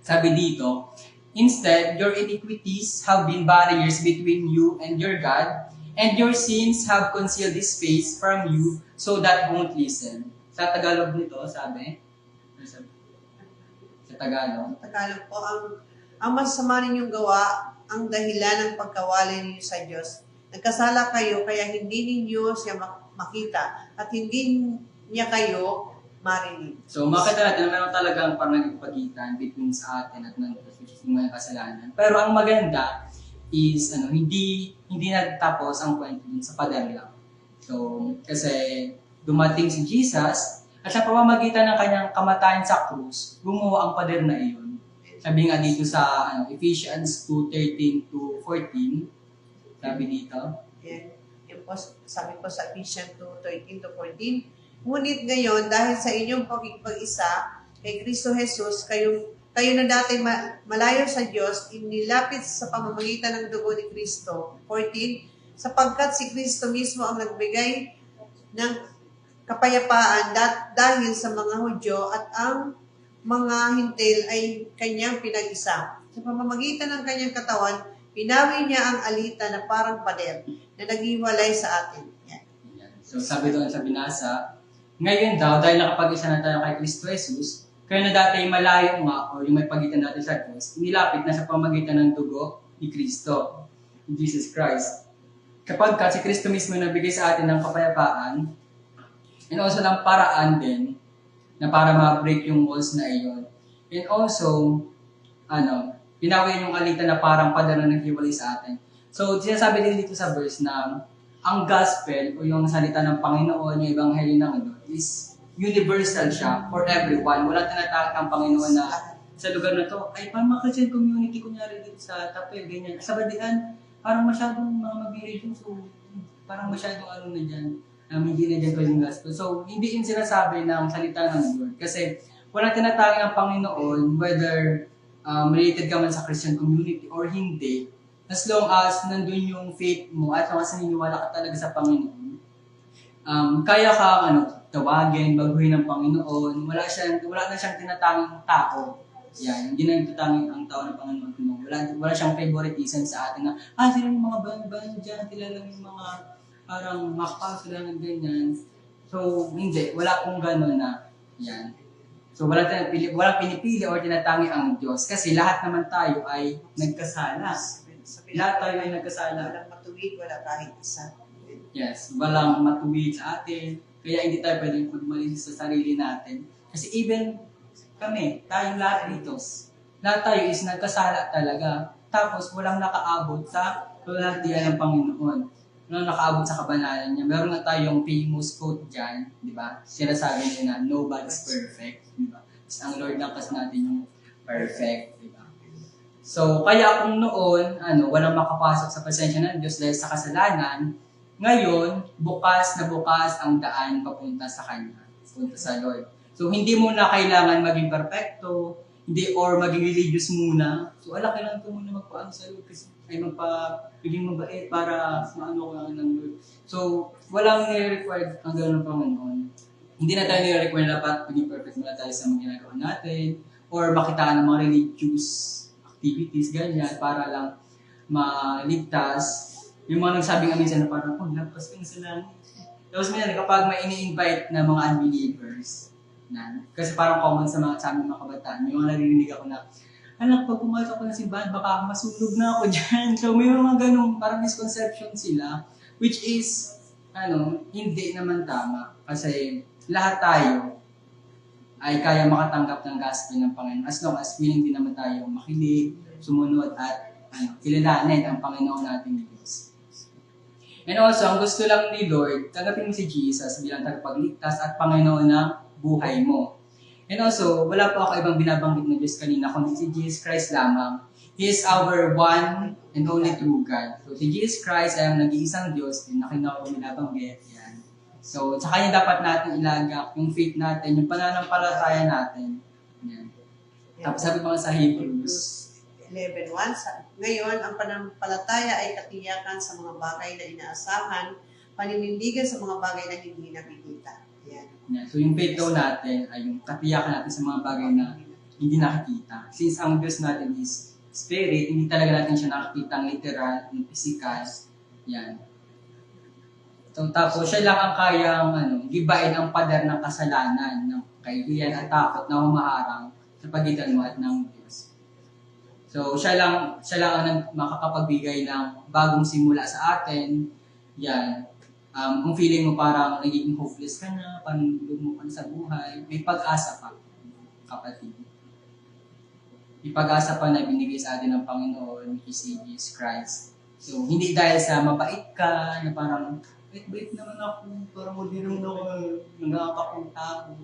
D: sabi dito, instead, your iniquities have been barriers between you and your God, and your sins have concealed His face from you so that won't listen. Sa Tagalog nito, sabi, sa Tagalog
B: Po, ang masama ninyong gawa, ang dahilan ng pagkawali ninyo sa Diyos. Nagkasala kayo, kaya hindi ninyo siya makita at hindi niya kayo marinig.
D: So, makita natin na meron talagang parang nagpagitan between sa atin at ng mga kasalanan. Pero ang maganda is, hindi nagtapos ang kwento dun sa pader lang. So, kasi dumating si Jesus, at sa pamamagitan ng kanyang kamatayan sa krus, gumuho ang pader na iyon. Sabi nga dito sa Ephesians 2:13-14, sabi dito.
B: Yan po, sabi po sa Ephesians 2:13-14, ngunit ngayon, dahil sa inyong pag-isa kay Kristo Jesus, kayo na dati malayo sa Diyos, inilapit sa pamamagitan ng dugo ni Kristo. 14, sapagkat si Kristo mismo ang nagbigay ng kapayapaan dahil sa mga Hudyo at ang mga Hintil ay kanyang pinag-isa. Sa pamamagitan ng kanyang katawan, pinawi niya ang alita na parang pader na naghiwalay sa atin. Yan.
D: So sabi doon sa binasa, ngayon daw, dahil nakapag-isa na tayo kay Kristo Jesus, kaya na dati malayo nga, o yung may pagitan natin sa Diyos, inilapit na sa pamagitan ng dugo ni Kristo, Jesus Christ. Kapag si Kristo mismo nabigay sa atin ng kapayapaan, and also ng paraan din, na para ma-break yung walls na iyon. And also, pinawi yung alita na parang pader na naghiwalay sa atin. So, sinasabi din dito sa verse na ang gospel o yung salita ng Panginoon, yung ebanghelyo ng Lord is universal siya for everyone. Wala tinatawag ang Panginoon na sa lugar na to, ay parang mga Christian community, kunyari dito sa Tape, ganyan. Sa Badian, parang masyadong mga mag-religion, so parang masyadong ano na dyan, hindi na dyan pwedeng gospel. So, hindi yun sinasabi ng salita ng Lord. Kasi, walang tinatawag ang Panginoon, whether related ka man sa Christian community or hindi, as long as nandun yung faith mo at long as naniniwala ka talaga sa Panginoon, kaya ka tawagin, baguhin ng Panginoon, wala na siyang tinatanging tao. Yan, hindi na tinatanging ang tao ng Panginoon. Wala siyang favoritism sa atin na, sila yung mga ban dyan, sila lang yung mga parang makpa, sila lang ganyan. So, hindi, wala pong gano'n na yan. So, walang pinipili o tinatangi ang Diyos kasi lahat naman tayo ay nagkasala. Lahat tayo ay nagkasala.
B: Walang matuwid, wala kahit isa.
D: Yes, walang matuwid sa atin. Kaya hindi tayo pwedeng magmalis sa sarili natin. Kasi even kami, tayong lahat dito, lahat tayo is nagkasala talaga. Tapos walang nakaabot sa kalahatian ng Panginoon. Walang nakaabot sa kabanalan niya. Meron na tayong famous quote dyan, di ba? Sinasabi niya na, nobody's perfect, di ba? Ang Lord lang kasi natin yung perfect, di ba? So, kaya kung noon, walang makapasok sa presensya ng Diyos dahil sa kasalanan, ngayon, bukas na bukas ang daan papunta sa Kanya, papunta sa Lord. So, hindi mo na kailangan maging perfecto, or maging religious muna. So, kailangan ko muna magpaano sa Lord kasi ay maging mabait para maano ko lang ng Lord. So, walang nire-required ang gano'n ng Panginoon. Hindi na tayo nire-required na dapat maging perfect muna tayo sa mga ginagawa natin or makitaan ng mga religious activities, ganyan, para lang maligtas. Yung mga nagsabing minsan na parang, lagpas ka na sa langit. Tapos minsan, kapag may ini-invite na mga unbelievers, kasi parang common sa aming mga kabataan, yung mga naririnig ako na, anak, pag pumasok ko na simbahan, baka masunog na ako dyan. So may mga ganung parang misconception sila, which is, hindi naman tama. Kasi lahat tayo ay kaya makatanggap ng gospel ng Panginoon as long as willing din naman tayo makinig, sumunod at kilalanin ang Panginoon nating Diyos. And also, ang gusto lang ni Lord, tanggapin mo si Jesus bilang tagapagligtas at Panginoon ng buhay mo. And also, wala po ako ibang binabanggit ng Diyos kanina, kundi si Jesus Christ lamang. He is our one and only true God. So, si Jesus Christ ay ang nag-iisang Diyos, din na ko binabanggit. Yan. So, sa Kanya dapat natin ilagak yung faith natin, yung pananampalataya natin. Yan. Tapos sabi mga sa Hebrews
B: 11:1, ngayon, ang pananampalataya ay katiyakan sa mga bagay na inaasahan, paninindigan sa mga bagay na hindi nakikita. Yan.
D: Yeah. So yung faith daw natin ay yung katiyakan natin sa mga bagay na hindi nakikita. Since ang Diyos natin is spirit, hindi talaga natin siya nakikita ng literal, ng physical. Yan. So, tapos siya lang ang kayang gibain ang pader ng kasalanan, ng kaibigan at takot na humaharang sa pagitan mo at ng Diyos. So siya lang ang makakapagbigay ng bagong simula sa atin. Yan. Kung feeling mo parang nagiging hopeless ka na, panulog mo ka na sa buhay, may pag-asa pa, kapatid. May pag-asa pa na binigay sa atin ng Panginoon, which is Jesus Christ. So, hindi dahil sa mabait ka, na parang, bait naman ako, parang hindi naman ako nag-aapakong tao.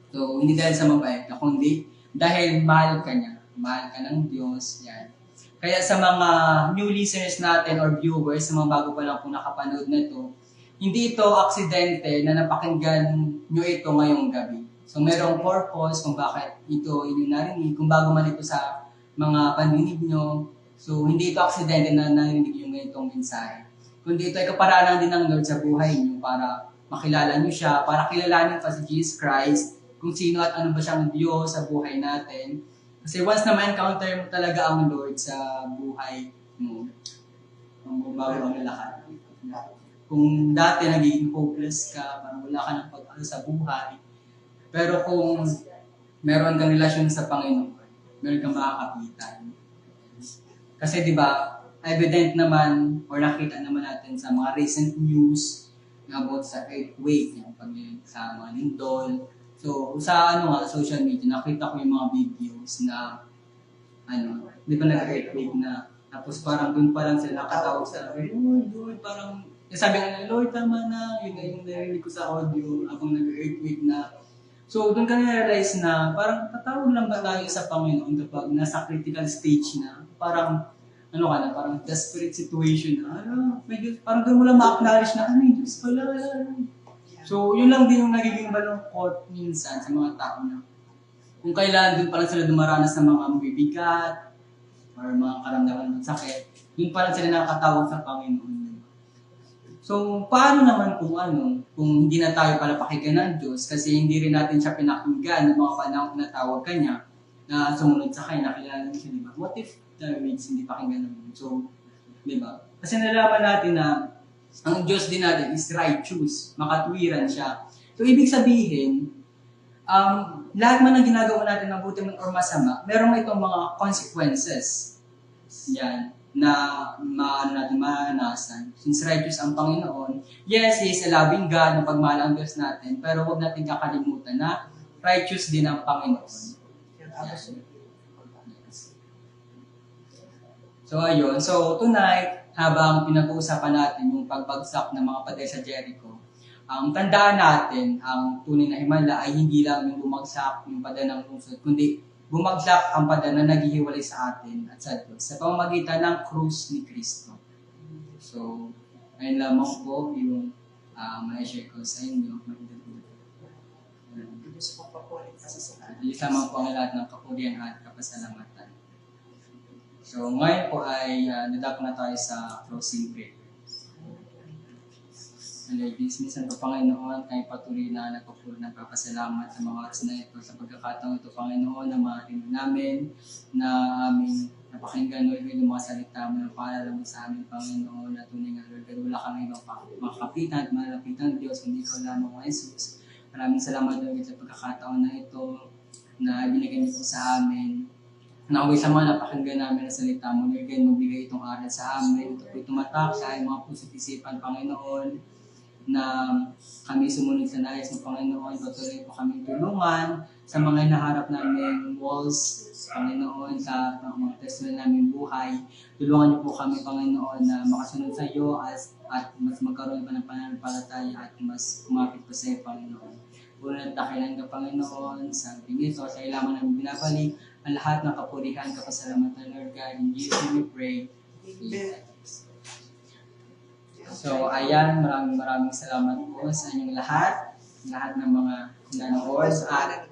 D: So, hindi dahil sa mabait ka, kundi dahil mahal ka niya. Mahal ka ng Diyos, yan. Kaya sa mga new listeners natin or viewers, sa mga bago pa lang po nakapanood na ito, hindi ito aksidente na napakinggan nyo ito ngayong gabi. So mayroong purpose kung bakit ito inyong narinig, kung bago man ito sa mga paninig nyo. So hindi ito aksidente na narinig yung ganitong mensahe. Kundi ito ay kaparaanan din ng Lord sa buhay nyo para makilala nyo siya, para kilalanin pa si Jesus Christ, kung sino at ano ba siyang Diyos sa buhay natin. Kasi once na ma-encounter mo talaga ang Lord sa buhay mo, bago ang lahat. Kung dati nagiging hopeless ka, parang wala ka ng pag-asa sa buhay, pero kung meron kang relasyon sa Panginoon, meron kang makakapitan. Kasi di ba, evident naman, or nakita naman natin sa mga recent news about sa earthquake, yung sa mga lindol. So, sa social media, nakita ko yung mga videos na, di ba nag-earthquake na Tapos parang doon pa lang sila nakatawag sa akin, Lord, parang sabi nga nila, Lord, tama na, yun na yung narinig ko sa audio habang nag-earthquake na. So, doon ka na-realize na parang tatawag lang ba tayo sa Panginoon kapag nasa critical stage na, parang ano ka na, parang desperate situation na, may Diyos, parang doon mo lang ma-acknowledge na, may Diyos pala. So, yun lang din yung nagiging malungkot minsan sa mga tao na kung kailan doon pala sila dumaranas ng mga mabibigat or mga karamdaman ng sakit, yun pala sila nakakatawag sa Panginoon. So, paano naman kung hindi na tayo pala pakinggan ng Diyos kasi hindi rin natin siya pinakinggan ng mga panahon na tawag ka niya na sumunod sa kanya, nakilala niya siya, di ba? What if the weeks hindi pakinggan ng Diyos? So, di ba? Kasi nalaman natin na ang Diyos din natin is righteous, makatwiran siya. So, ibig sabihin, lahat man ang ginagawa natin mabuti man or masama, meron itong mga consequences. Yan na natin maranasan. Since righteous ang Panginoon, yes, He is a loving God, na pagmahal ang Diyos natin, pero huwag natin kakalimutan na righteous din ang Panginoon. So, ayun. So, tonight, habang pinag-uusapan natin yung pagbagsak ng mga pader sa Jericho, tandaan natin, ang tunay na himala ay hindi lang yung bumagsak yung pader ng lungsod, kundi bumagsak ang pader na naghihiwalay sa atin at sa Diyos sa pamamagitan ng krus ni Kristo. So, ayun lamang po yung ma-share ko sa inyo.
B: Diyos po papulit kasi sa
D: Ilis lamang po ang lahat ng kapurihan at kapasalamatan. So, ngayon po ay nadako na tayo sa closing prayer. Lord, minsan po, Panginoon, kayo patuloy na nagpapuro ng papasalamat sa mga oras na ito sa pagkakataon ito, Panginoon, na marinig namin na aming napakinggan, Lord, yung mga salita mo ng paalala mo sa amin, Panginoon, na tunay nga, Lord, wala kami ibang makapitan at malapitan, Diyos, kundi ikaw lamang, o Jesus. Maraming salamat, Lord, sa pagkakataon na ito na binigay niyo po sa amin. Nauwi sa mga napakinggan namin na salita mo, Lord, kayo magbigay itong aral sa amin. Ito po'y tumatak sa aming mga puso't isipan, Panginoon, na kami sumunod sa nais ng Panginoon. Patuloy po kami tulungan sa mga hinaharap namin walls, Panginoon, sa mga testimony namin buhay. Tulungan niyo po kami, Panginoon, na makasunod sa iyo at mas magkaroon pa ng pananampalataya at mas kumapit pa sa iyo, Panginoon. Unang takilan ka, Panginoon, sa ating ito, sa ilaman namin binabalik ang lahat ng kapurihan, kapasalamatan, Lord God. In Jesus' name we pray. Amen. So, ayan, maraming salamat po sa inyong lahat ng mga nanonood at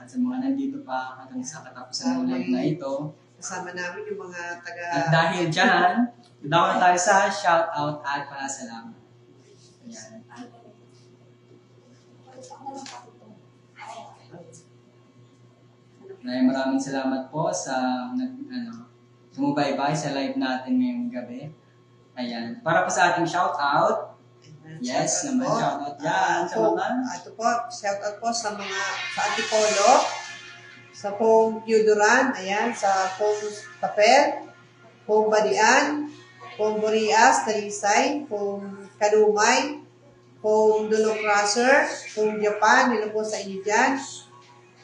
D: sa mga nandito pa hanggang sa katapusan ng live na ito.
B: Kasama namin yung mga taga...
D: At dahil dyan, dadawa tayo sa shoutout at pasalamat. Ayan. Maraming salamat po sa sumubaybay sa live natin ngayong gabi. Ayan. Para po sa ating shoutout. Yes, naman shoutout yan. Sa mga...
B: Ito po, shoutout po sa mga sa Antipolo, sa Pong Piuduran, ayan, sa Pong Tapel, Pong Badian, Pong Borias, Talisay, Pong Kalumay, Pong Dulocraser, Pong Japan, nilo po sa inyo dyan.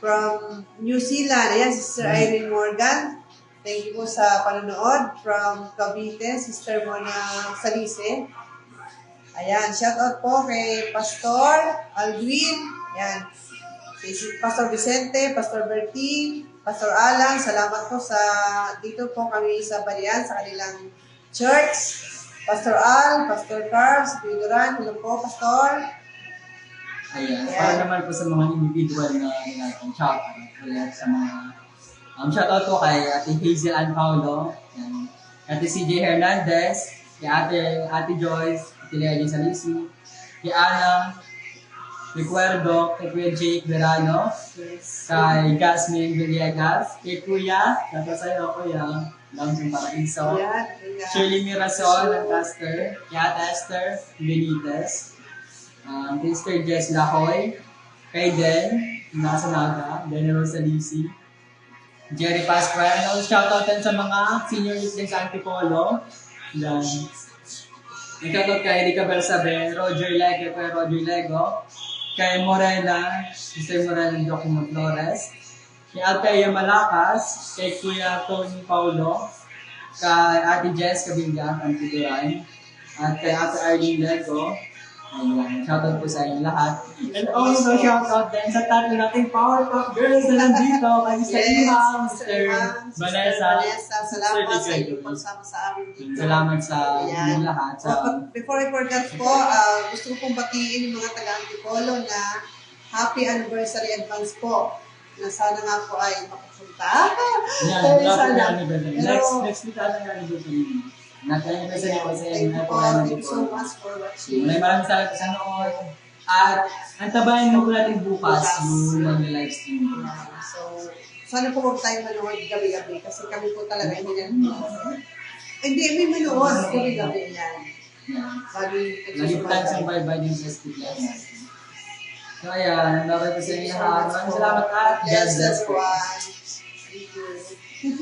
B: From New Zealand, ayan, Sister Irene Morgan. Thank you po sa panonood. From Cavite, Sister Mona Salise. Ayan, shout out po kay Pastor Alduin. Ayan, si Pastor Vicente, Pastor Bertie, Pastor Alan. Salamat po sa dito po kami sa Balian, sa kanilang church. Pastor Al, Pastor Carl, si Piduran. Hello po, Pastor.
D: Ayan, para naman po sa mga individual na natin shout out ulit sa mga shoutout po kay Ate Hazel Ann Paulo, Ate CJ Hernandez, kay Ate Joyce, Ate Lea Salisi, kay Ana, kay Cuerdo, kay Kuya Jake Verano, kay Jasmine Villegas, kay Kuya, tapos sa'yo Kuya, Lamsong Paraiso, Shirley Mirasol ng Caster, kay Ate Esther Benitez, kay Sister Jess Lahoy, kay Den, nasa Naga, Den Rosalisi, Jerry Pascual, and also shoutout din sa mga senior youth din sa Antipolo. Then, shoutout kay Erika Belsabe, Roger Lego, kay Roger Lego, kay Morena, Sister Morena Joaquim Flores, kay Althea Malacas, kay Kuya Tony Paulo, kay Ate Jess Cabillan, ang Tuduran, at kay Ate Arlene Lego. Ayan, shoutout po sa inyo lahat. And also, shoutout din sa tatlo nating Powerpuff Girls na nandito, kay Mr. Imam, Mr. Vanessa,
B: salamat sa
D: Sir
B: inyong pagsama sa amin dito.
D: Salamat sa
B: Ayan.
D: inyo lahat.
B: Before I forget po, gusto ko pong batiin yung mga taga-Antipolo na happy anniversary advance po. Na sana nga po ay makapunta.
D: Yan,
B: Sana.
D: next week ata nga anniversary. Nag-anniversary po sa inyo.
B: Thank you so much for watching.
D: Maraming salamat sa noon. At antabayan mo po natin bukas yung mag-live stream.
B: So, sana po huwag tayo manood gabi-gabi kasi kami po talaga hindi nanonood. Hindi, may manood gabi-gabi yan.
D: Lagi po tayo sa bye-bye din sa street live natin. So ayan, babay po sa inyo lahat. Maraming salamat at God bless po.
B: Thank you.